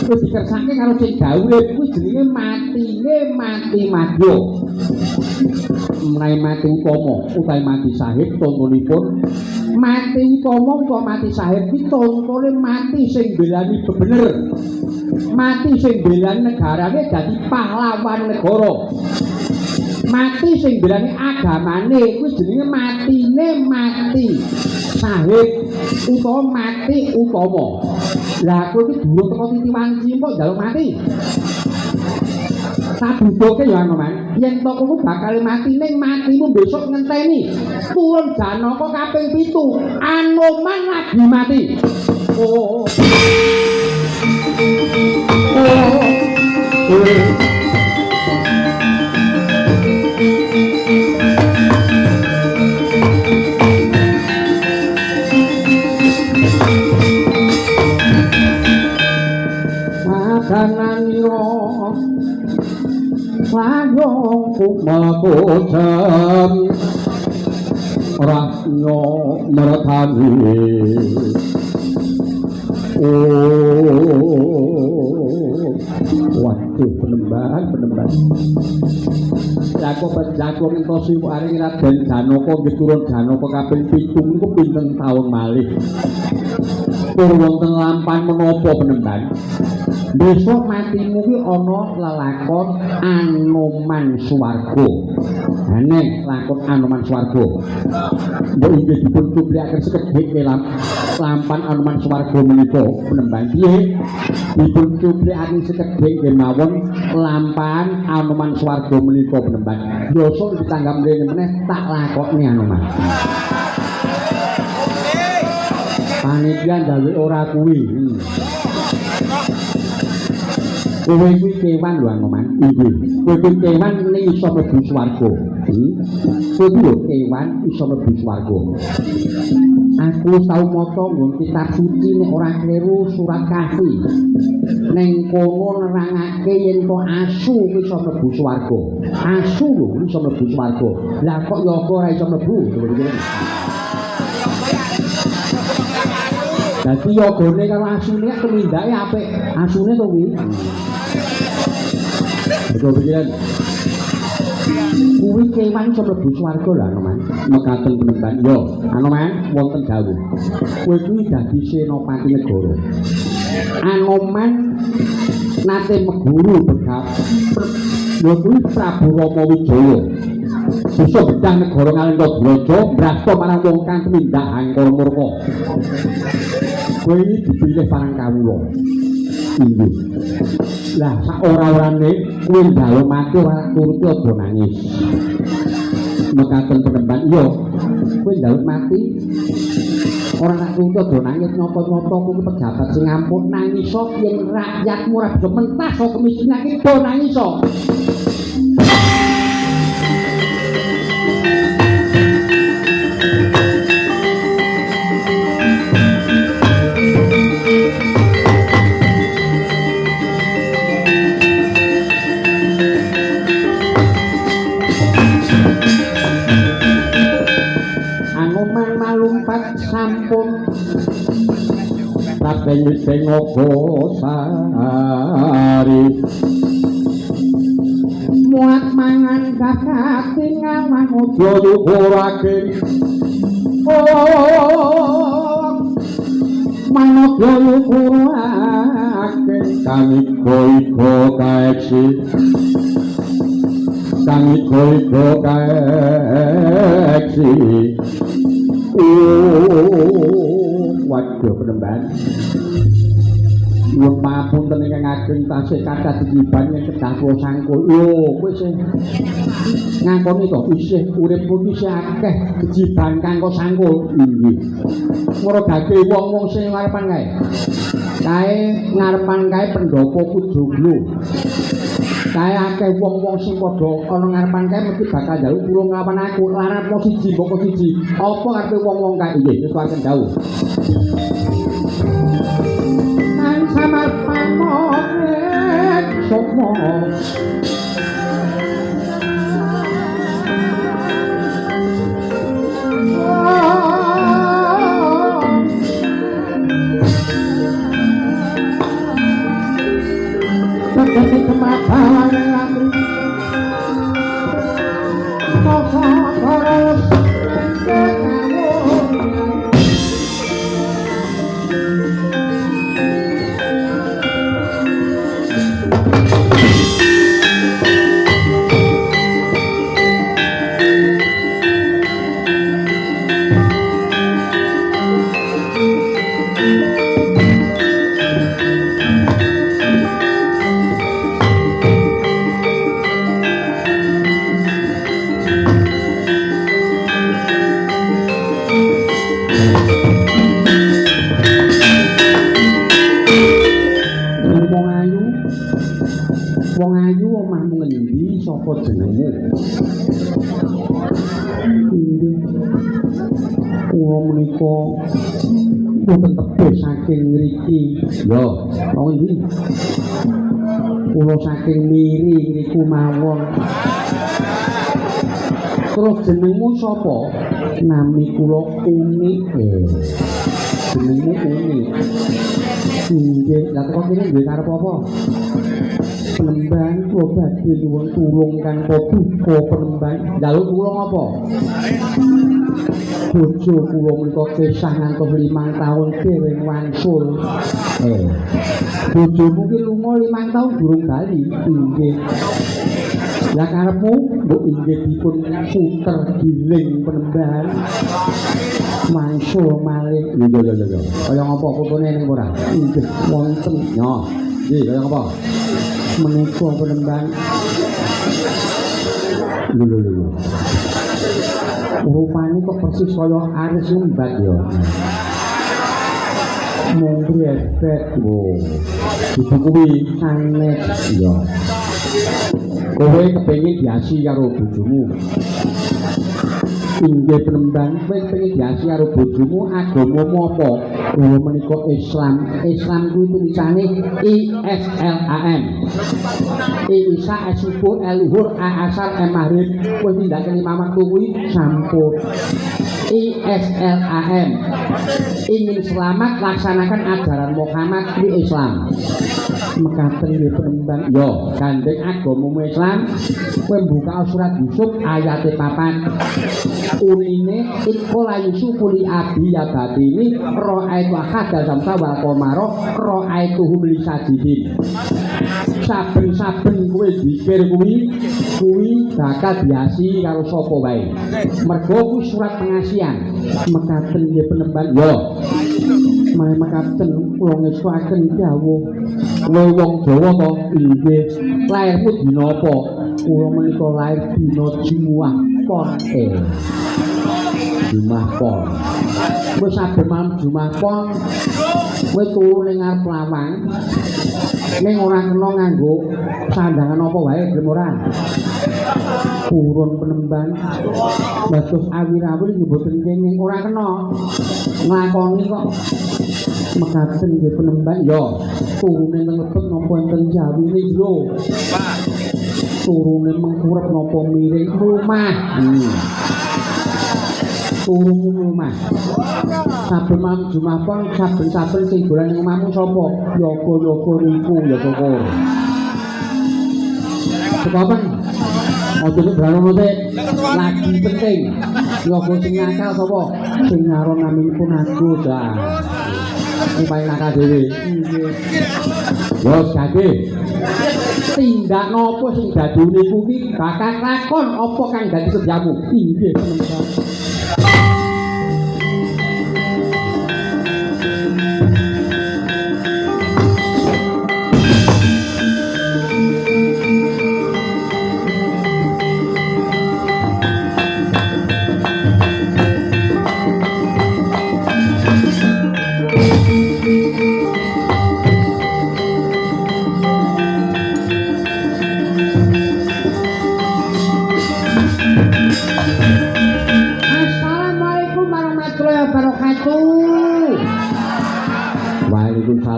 Wis dikersake karo sing urip kuwi jenenge mati madya. Menawi mati utama utawi mati sahid contonipun mati utama utawa mati sahid iki contone mati sing belani bebener. Mati sing belani negarane dadi pahlawan negara. Mati sing belani agamane kuwi jenenge mati sahid utawa mati utama. Lah kowe iki durung teko titi wanci kok njaluk mati. Sabudoke ya Anoman, yen to kowe bakal mati ning matimu besok ngenteni. Turun Janaka kaping 7, Anoman lagi mati. Oh. Makananiro layong kumakocam rasnya merekani waduh penembahan jago minta siwu aring Raden Janaka nggih turun Janaka kaping 7 niku pinten taun malih tur wonten lampan menapa penembahan. Besok matimu ki ana lelakon Anoman Swarga. Aneh lakon Anoman Swarga. Mbok inggih dipun cuplikaken sekedhik lampan Anoman Swarga menika penemban piye? Dipun cuplikaken sekedhik kemawon lampan Anoman Swarga menika penemban. Besok ditanggap mrene meneh tak lakoni Anoman. Panitia gawe ora kuwi. Kowe kuwi kewan lho Anoman. Nggih. Kowe kuwi kewan ning iso mlebu swarga. Kowe kuwi kewan iso mlebu swarga. Aku tau maca nggon kitab suci nek ora kleru surat Kahfi. Ning kono nerangake yen to asu kuwi iso mlebu swarga. Asu lho iso mlebu swarga. Lah kok yoga ora iso mlebu? Dadi yogane karo asune tumindake apik. Asune to kuwi. Betul pikiran. Kuwi kewan iso mlebu swarga lho Anoman. Mekaten penemban yo. Anoman wonten dawuh. Kowe kuwi dadi senopati negara. Anoman nate meguru begap. Lho kuwi Prabu Rama Wijaya. Bisa bedang negara Ngalendra brasta marang wong kang tumindak angkara murka. Kowe iki dipilih parang kawula. Inggih. Lah sak ora-orane kowe njaluk mati ora turuti aja nangis. Mekaten penemban iya. Kowe njaluk mati ora tak turuti aja nangis nyoto-nyoto kuwi pejabat sing ampun nangis yen rakyatmu ora bisa mentas kok kemiskinan iki do nangis. Sampun tapi sing sari muat mangan kakak tinggalan ojo yukurake manojo yukurake kang iko kaeksi waduh penemban nyuwun pamunten ingkang ageng tasih kathah dijiban ing kedah kula sangkul lho kowe sing ngakoni to isih uripmu isih akeh kejiban kanggo sangkul inggih ngrodake wong-wong sing ngarepan kae ngarepan kae pendopo kujoglo Kae akeh wong-wong sing padha ana ngarepan kae mesti bakal njaluk kula nglawan aku. Larat mok siji mbok siji. Apa karepe wong-wong kae nggih sesuatu dawuh. Nang samar pamorek sopo Kasih kematan yang kosong terus wong ayu omahmu ngendi sapa jenengmu? Inggih. Kula menika boten tebih saking mriki. Yo, wong endi? Kula saking Miri niku mawon. Terus jenengmu sapa? Nami kula Uni. Jenengmu Uni. Inggih, lha kok kene duwe karep apa? Penemban kula badhe nyuwun tulung kan duka penemban. Njaluk tulung apa? Bojo kula menika kesah ngantos 5 taun dereng wangsul. Bojomu ki lunga 5 taun durung bali. Inggih. Lah karepmu mbok inggih dipun puter giling penemban. Mangsul malih. Lho. Kaya ngapa fotone ning ora? Inggih wonten. Yo. Nggih, kaya ngapa? Menika penemban. Lho. Rupane kok persis kaya aris lembat ya. Mung brebet. Oh. Ibu kuwi sanes ya. Kowe kepengin diasi karo bojomu. Inggih penemban, kowe kepengin diasi karo bojomu agamamu apa? Oh menika Islam. Islam kuwi tulisane ISLAM. Isa Subuh Luhur Asar Maghrib. Kowe tindak kene mamak kuwi sampun. ISLAM. Ingin selamat laksanakan ajaran Muhammad di Islam. Mekaten nggih penemban. Yo, gandeng agamamu Islam. Kowe buka surat Yusuf ayat 4. Unine ikola Yusufu li abi ya batini ra'aitu ahada samsa wal qamara ra'aituhum li sajidin. Saben-saben kowe zikir kuwi bakal diasi karo sapa wae. Mergo kuwi surat pengasihan. Mekaten nggih penemban. Yo. Mare mekaten kula ngestuaken dawuh. Kowe wong Jawa to? Inggih. Lairmu dina apa? Kula menika lair dina Jumat Pon. Jumat Pon. Kowe saben malam Jumat Pon kowe turu ning ngarep lawang. Ning ora kena nganggo sandangan apa wae gelem ora. Purun penemban. Dados awir-awir nggih boten kenging ora kena. Nglakoni kok mekaten nggih penemban yo. Turune nglebet napa enten jawine lho. Turune mengkurep napa miring rumah. Turun rumah. Saben malam Jumat pon saben-saben sing dolan ning omahmu sapa? Yoga-yoga niku ya syukur. Sepapan. Ojo branono sik. Lagi penting. Yoga sing nakal sapa? Sing ngaron naminipun aku dah. Upaya nakal dhewe. Nggih. Yo gage. Tindak napa sing dadi niku ki bakal lakon apa kang dadi kerjamu? Inggih teman-teman.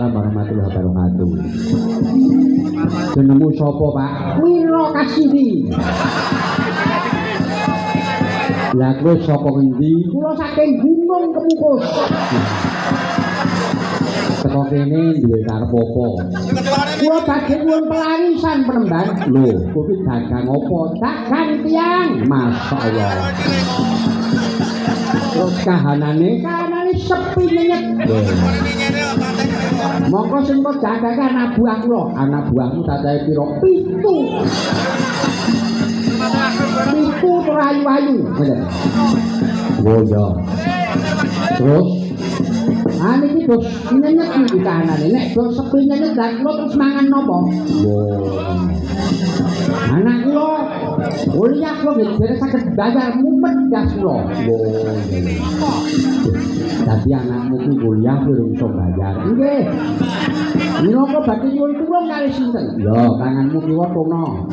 Waalaikumsalam warahmatullahi wabarakatuh. Jenengmu sapa, Pak? Wiro Kasidi. Lah kowe saka ngendi? Kula saking Gunung Kemukus. Teko kene duwe karep apa? Kula badhe nyuwun pelarisan Penemban. Lho, kowe dagang apa? Dagang tiyang. Masyaallah. Terus kahanane Sepi nyenyet. Monggo sing kok jagake anak buah kula. Anak buahmu cacahe pira? 7. 7 terayu-ayu. Ngoten. Oh ya. Terus Niki dos nyenyet iki kanane. Nek dos sepi nyenyet dak kula terus mangan napa? Anak kula kuliah kula nggih saged bayar mumet gas kula. Dadi anakmu ki kuliah durung iso bayar. Nggih. Minangka badhe nyuwun tulung kali sinten? Ya, tanganmu kiwa tono.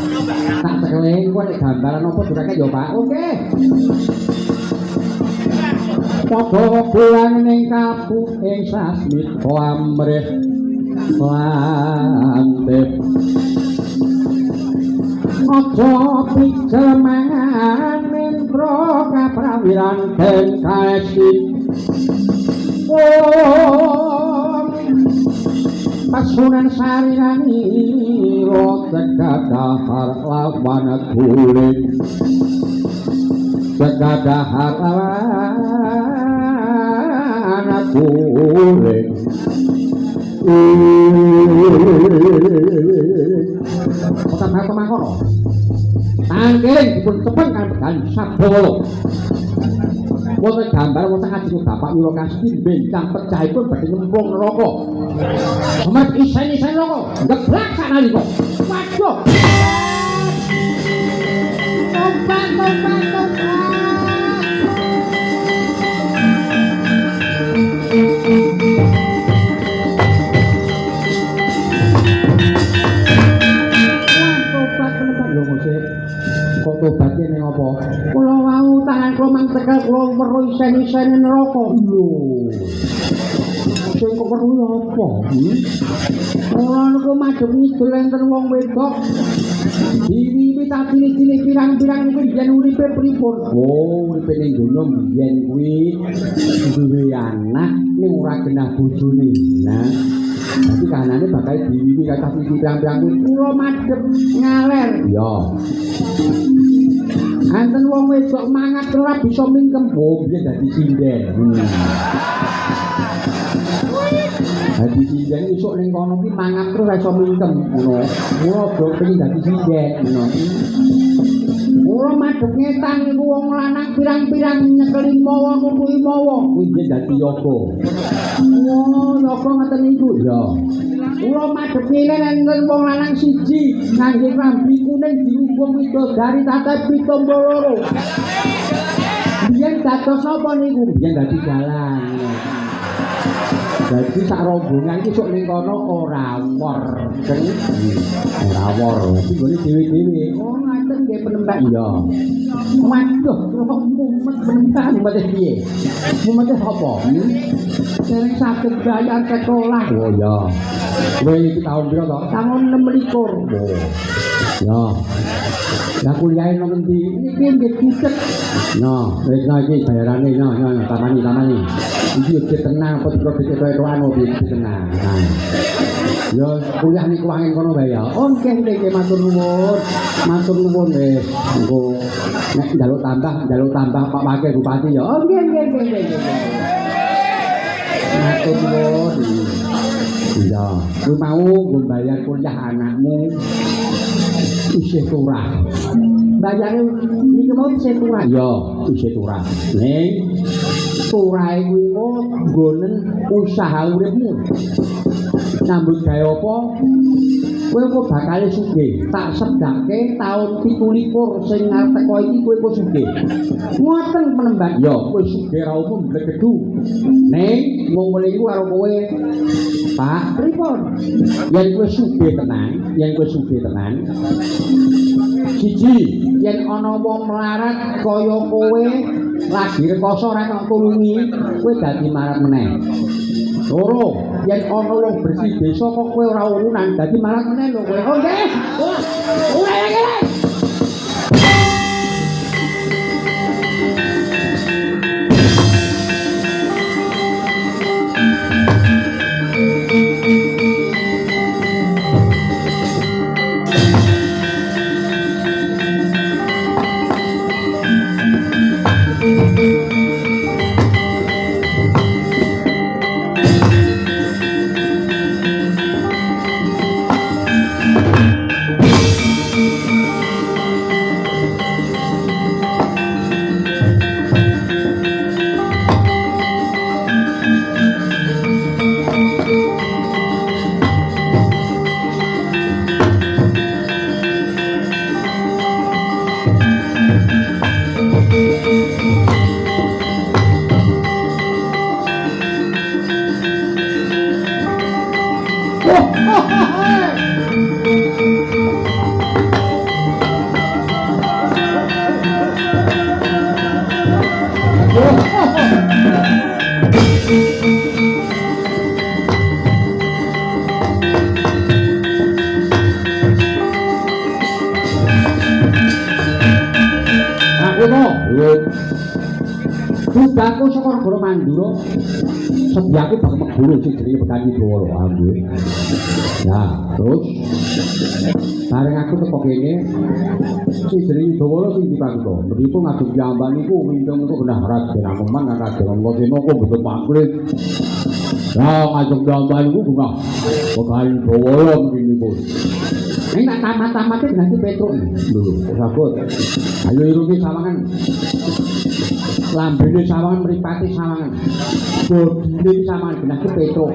Tak tekeling kowe nek gambaran apa durake ya, Pak. Oke. Padha bulan ning kapuk ing sasmita amrih lantip. Aja pijemangan mendra kaprawiran den kaesi. Pasunan sarirani rotekadahar lawan guling. Sekadahar anak kuring kota Mangkono tanggeling dipun cepeng kan begal Sabolo wonten gambar wonten ajeng Bapak Wiro Kasdi bencang pecahipun badhe nyemplung neraka Semet isen-isen neraka geblak sanalika waduh tobat kok tobatnya ning apa? Kula wau tangan kula mang tekel kula weruh isen-isen neraka. Lho. Sing kok weruh apa? Ora niku madhep ngidul enten wong wedok. Diwiwit cilik-cilik pirang-pirang niku yen uripe pripun? Oh, uripe ning donya biyen kuwi duwe anak ning ora genah bojone. Nah, dadi kahanane bakal diwiwit kata pirang-pirang kula madhep ngaler. Ya. Anten wong wedok mangat ora bisa mingkem. Oh, biyen dadi sinden. Dadi sinden isuk ning kono ki mangat terus ora iso mingkem ngono. Kula do pengen dadi sinden ngono. Kula madhep ngetan niku wong lanang pirang-pirang nyekeli mawa nutuhi mawa. Kuwi biyen dadi yoga. Oh, yoga ngoten niku. Ya. Kula madhep ngilen enten wong lanang siji ngangge rambi kuning diubung widodari tata pitombolo. Biyen dados napa niku? Biyen dadi dalang. Dadi sak rombongan iki sok ning kono ora wor. Ora wor. Iki gone dhewe-dhewe. Oh, ngaten nggih penembak. Iya. Waduh, kok mumet penembak mumet piye? Mumet apa? Dereng saged bayar sekolah. Oh iya. Kowe iki taun pira to? Tahun 26. Oh. Ya. Lah kuliah nang endi? Niki nggih dicek. Nah, wis iki bayarane tamani. Iki yo tenang apa dikro-dikro-an opo tenang. Nah. Ya kuliah niku angin kono wae ya. Oh nggih matur nuwun. Matur nuwun wis. Engko nek njaluk tambah Pak Wakil Bupati ya. Oh nggih. Matur nuwun. Iya, kuwi mau nggo bayar kuliah anakmu isih turah. Bayare niki mau isih turah. Iya, isih turah. Ning turahe kuwi nggonen usaha uripmu. Nyambut gawe apa? Kowe kok bakal sugih. Tak sedake taun 17 sing arep teko iki kowe kok sugih. Ngoten penembak. Ya, kowe sugih ra umum blegedu. Ning mung mlingku karo kowe. Pak, pripun? Yen kowe sugih tenan, siji, yen ana wong melarat kaya kowe lagi rekoso ora kok tulungi, kowe dadi marat meneh. Loro, yen ana wong bersih desa kok kowe ora urunan dadi malah meneh lho kowe. Oh nggih. Tugaku saka negara Mandura sediake bak meguru sing jenenge Bekani Bawala nggih. Nah, terus bareng aku teko kene sing jenenge Bawala sing dipangko. Mriku ngadep piyambak niku mintung niku genah Raden Anoman karo Raden Antasena kok mboten maklit. Lah ngajeng piyambak niku genah Bekani Bawala niku. Nek tak tamat-tamate ganti Petruk lho, sabut. Ayo irungi sawangan. Lambene sawangan mripate sawangan. Bodine sawangan genake Petruk.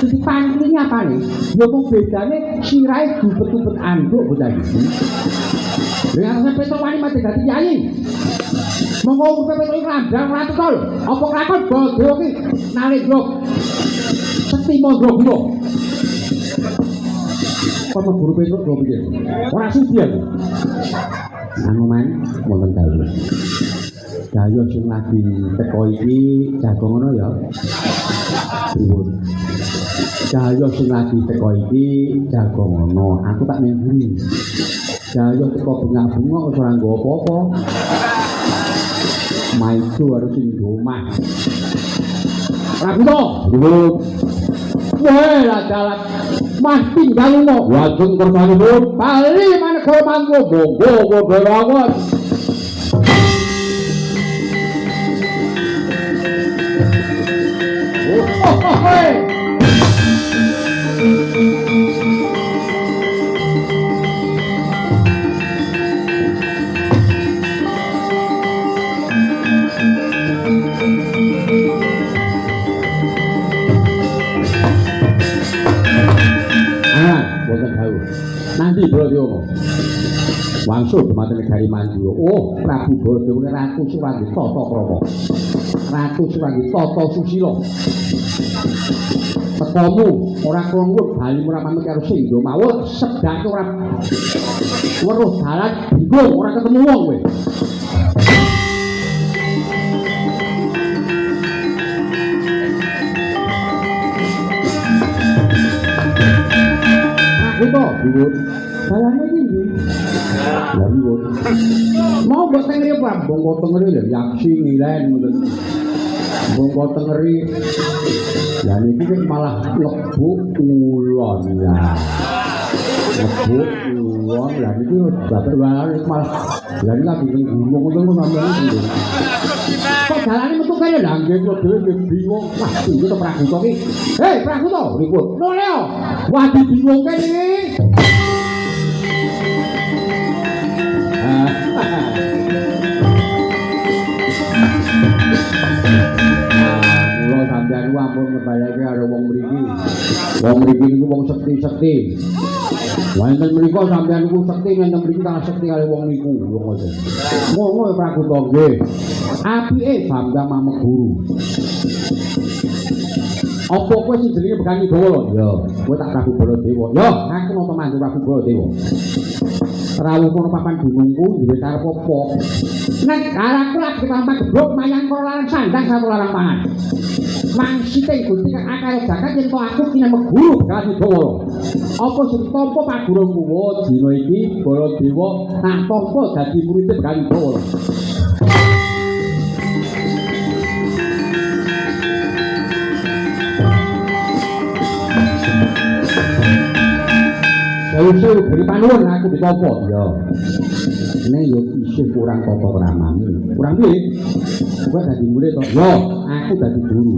Iki pangkline apane? Ya mung bedane sirahe dubet-dubet anduk bocah iki. Lha arep Petruk wani mati dadi yai. Monggo urip Petruk randang ratu tol. Apa kelakon bodho iki nalih grok. Sekti mondro biro. Apa guru Petruk kok piye? Ora sudi aku. Anoman wonten dalu. Dayo sing lagi teko iki jago ngono ya. Pripun? Dayo sing lagi teko iki jago ngono. Aku tak ning buri. Dayo teko bunga-bunga wis ora nggo apa-apa. Maiku harus sing omah. Raguto, pripun? Wah, dalat Mas tinggal mo. Wajeng kersanipun bali maneka manggo monggo berawat. Nanti Baladewa wangsul dumateng negari Mandura. Oh, Prabu Baladewa Ratu Suranggi Tata Krama. Ratu Suranggi Tata Susila. Tekomu ora krungu bali ora pamit karo Sindha mawon sedake ora weruh dalan bingung ora ketemu wong kowe. Itu, Bibut. Salahnya ini. Ya, Bibut. Mau buat tengeri apa? Bongko tengeri ya, yaksi ngilen. Bongko tengeri. Ya, ini kan malah lebuk ulon ya. Lebuk ulon. Ya, ini dapat malah. Ya, ini lagi ngomong itu ngambil itu. Kok jalannya metu kaya langge kok dhewe bingung. Wah, iki to Praguto iki. Hei, Praguto, ribut. Noleo. Wah, dibingung kene iki. Mula sampeyan ku ampun ngebayake karo wong mriki. Wong mriki niku wong sekti-sekti. Wonten mriku sampeyan niku sekti nenten mriki kalah sekti karo wong niku. Ngono Praguto nggih. Apike Bambang Mameguru. Apa kowe sing jenenge Bekani Bawala? Ya, kowe tak Prabu Baladewa. Ya, aku nonton mantu Prabu Baladewa. rawuh kono papan gunungku duwe karep apa? Nek karaku lagi tampak geblok mayang karo larang sandang satu larang pangan. Mangsite Gusti kang akale jagat yen to aku kinemu guru kali dawa. Apa sing tampa pagurungku dina iki Baladewa tak tampa dadi murid kali dawa. Sewu beri panuwun aku ditampa ya. Nek yo isih kurang tata kramamu. Kurang piye? Kowe dadi murid to? Yo, aku dadi guru.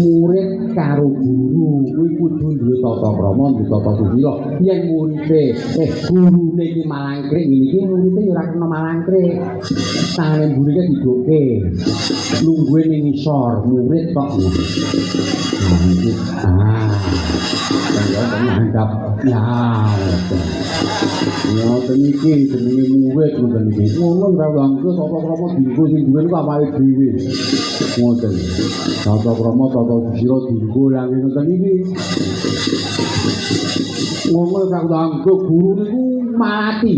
Murid karo guru kuwi kudu duwe tata krama, duwe tata susila. Yen muride gurune iki malangkrik ngene iki muride yo ora kena malangkrik. Tangane gurune didoke. Lungguhe ning ngisor, murid kok. Nanggap ya. Ya teniki jenenge murid ngoten iki. Ngono ra wangke tata krama dienggo sing duwe niku awake dhewe. Ngoten. Tata krama tata susila dienggo lange ngoten iki. Ngono ra wangke guru niku malati.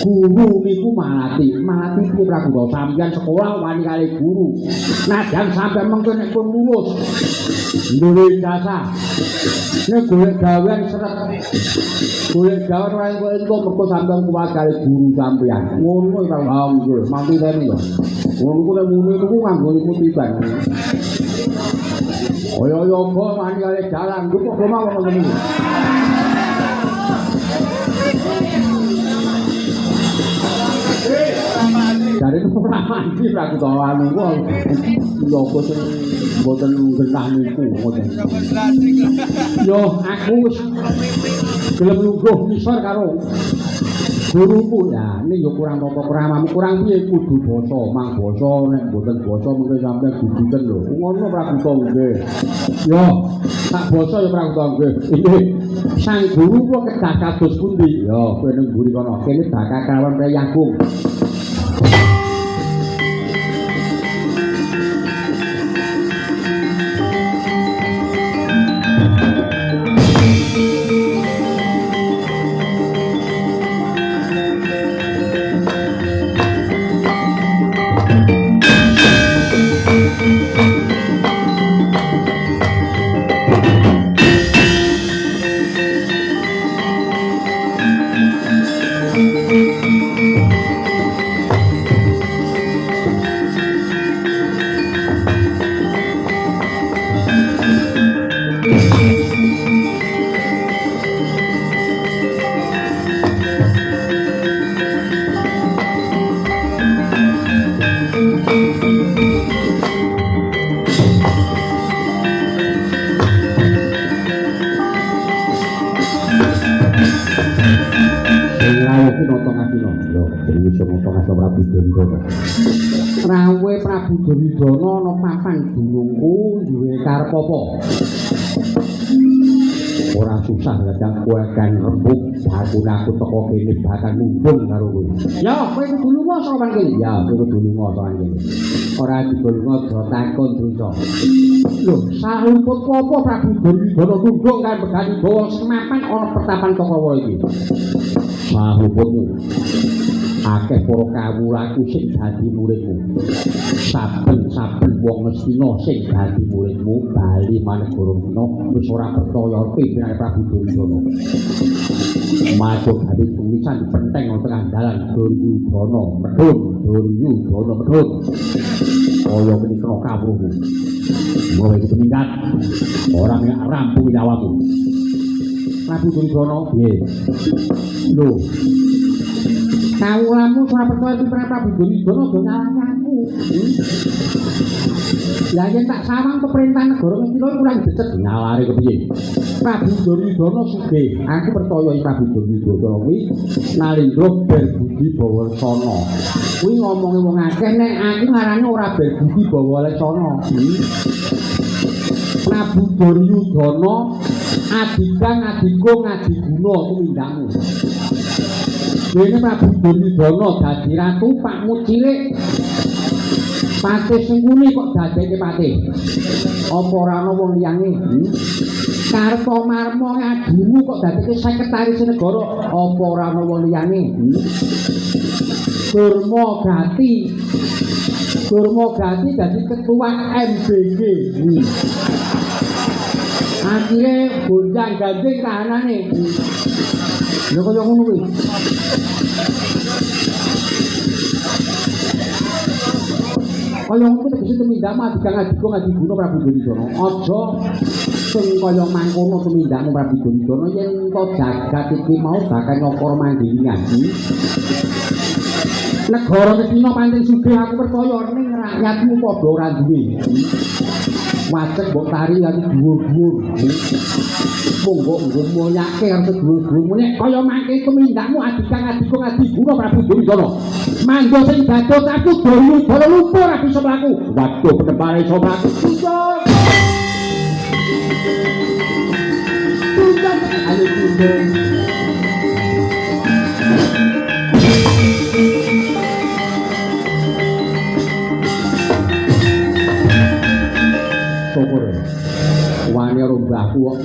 Guru niku malati. Malati piye Prabu sampeyan sekolah wani kali guru. Najan sampeyan mengko nek pun lulus. Duwe jasa. Nek golek gawean seret. Golek gawean ora entuk mergo sampeyan kuwi kali guru sampeyan. Ngono ta alhamdulillah, mati teni lho. Ngono ku nek muni niku nganggo tiban. Oyo-oyo kok wani kali jalan, kok mawon ngoten iki. Dari ora mandi Prabu Anu kok yo kok sing mboten genah niku ngoten. Yo aku wis gelem lungguh ngisor karo guruku ya, ini yo kurang tata kramamu, kurang piye kudu basa, mang basa nek mboten basa mengke sampeyan duduken lho. Ngono Prabu nggih. Yo tak basa yo Prabu nggih. Iki sang guru kok kedah kados pundi? Yo kowe ning mburi kono, kene bakal kawan Prayagung. Rawe Prabu Duryudana ana papan gunungku duwe karep apa? Ora susah ladang kowe kan rembug bakune aku teko kene bakal mumbung karo kowe. Ya, kowe kudu lunga saka kene. Ya, kowe kudu lunga saka kene. Ora dibulunga do takon dosa. Lho, sarumput apa Prabu Duryudana tunduk kan begani bawa semapan ana pertapan Cakawa iki. Sahuputmu. Akeh para kawulaku sing dadi muridmu. Saben-saben wong Mestina sing dadi muridmu bali manegara Mestina wis ora percaya pimpinane Prabu Duryudana. Maju gawe tulisan di penteng wonten tengah dalan Duryudana medhun, Duryudana medhun. Kaya kene kena kawruhmu. Mulai iki peningkat ora mek rampung nyawamu. Prabu Duryudana piye? Lho, kawulamu ora percaya pimpinane Prabu Duryudana do nyalangi aku. Lah yen tak sawang pemerintahan negara Mestina kurang becet nyalare kepiye? Prabu Duryudana sugih. Aku percaya Prabu Duryudana kuwi nalindra berbudi bawasana. Kuwi ngomonge wong akeh nek aku ngarane ora berbudi bawasana. Prabu Duryudana adikang adiko ngadiguna tumindakmu. Dene Prabu Duryudana dadi ratu pakmu cilik. Patih sing kuni kok dadeke patih. Apa ora ana wong liyane? Karto Marmo ngadimu kok dadeke sekretaris negara. Apa ora ana wong liyane? Durma Gati dadi ketua MBG. Akhire gonjang-ganjing kahanane. Ya kaya ngono kuwi. Kaya ngono tegese tumindakmu adikang adikku ngadiguno Prabu Duryudana. Aja sing kaya mangkono tumindakmu Prabu Duryudana yen to jagat iki mau bakal nyokor mandhiringan. Negara Cina pancen sugih aku percaya ning rakyatmu padha ora duwe. Wajib mbok tari nganti dhuwur-dhuwur. Monggo ngomoyake arep dhuwur-dhuwur nek kaya mangke tumindakmu adikang adikku ngadiguno Prabu Duryudana. Manggo sing dados aku Duryudana lumpur ora bisa mlaku. Waduh penembare iso mlaku. Ayo tunduk. Syukur. Wani karo mbahku kok.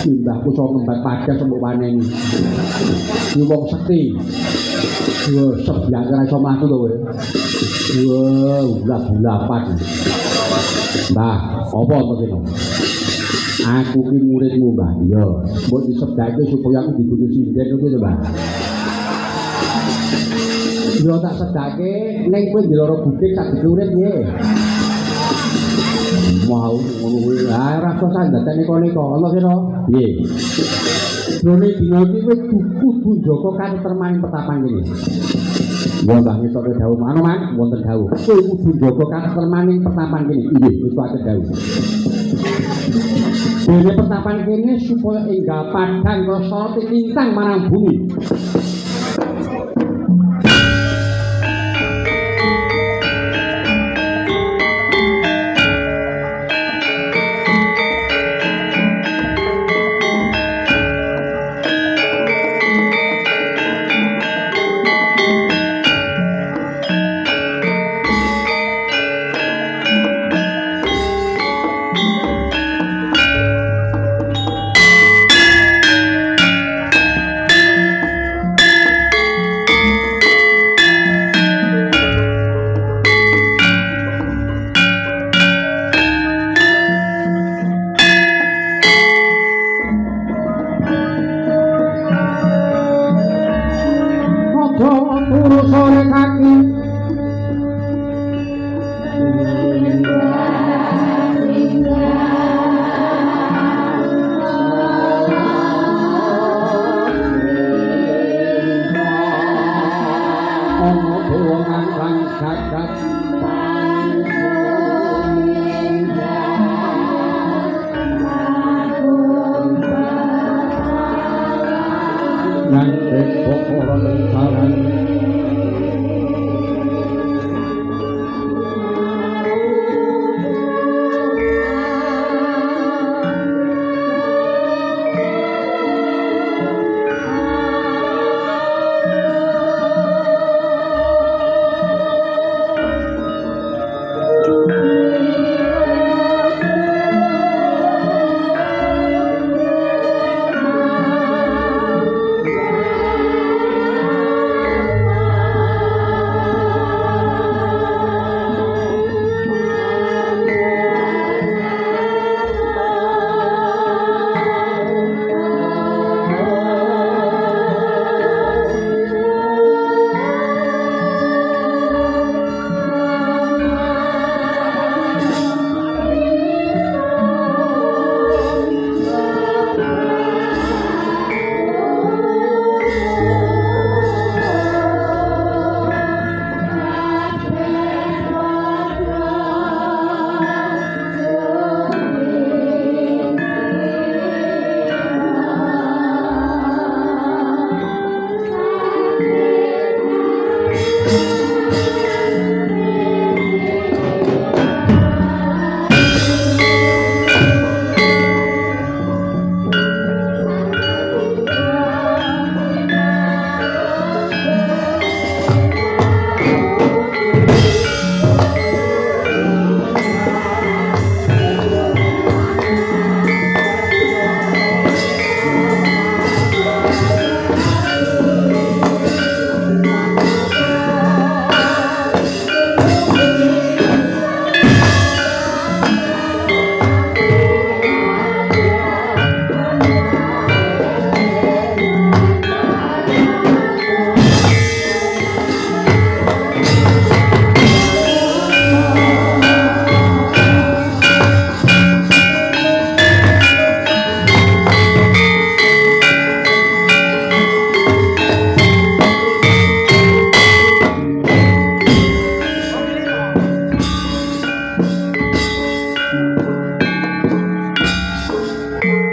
Mbahku iso ngembat padas mbok waneni. Ki wong sekti. Wah, sebyang ora iso mlaku to kowe. Wah, ulap-ulapan. Mbah, apa to kene? Aku ki muridmu, Mbah. Iya, mbok disebdake supaya aku dibutuh sinden oke to, Mbah. Yo tak sedake ning kowe njloro bukit sak urip nggih. Mau ngono kuwi ora usah sandatane kene-kene ana kira. Piye? Dene dina iki wis kudu njaga katermaning petapan kene. Ya Mbah ngetoke dawuh mano Man, wonten dawuh. Kowe kudu njaga katermaning petapan kene. Inggih, wis wae dawuh. Dene petapan kene supaya enggal padhang rasa lintang marang bumi. Sore kaki ono buangan kang jagat nang pokoro lingkaran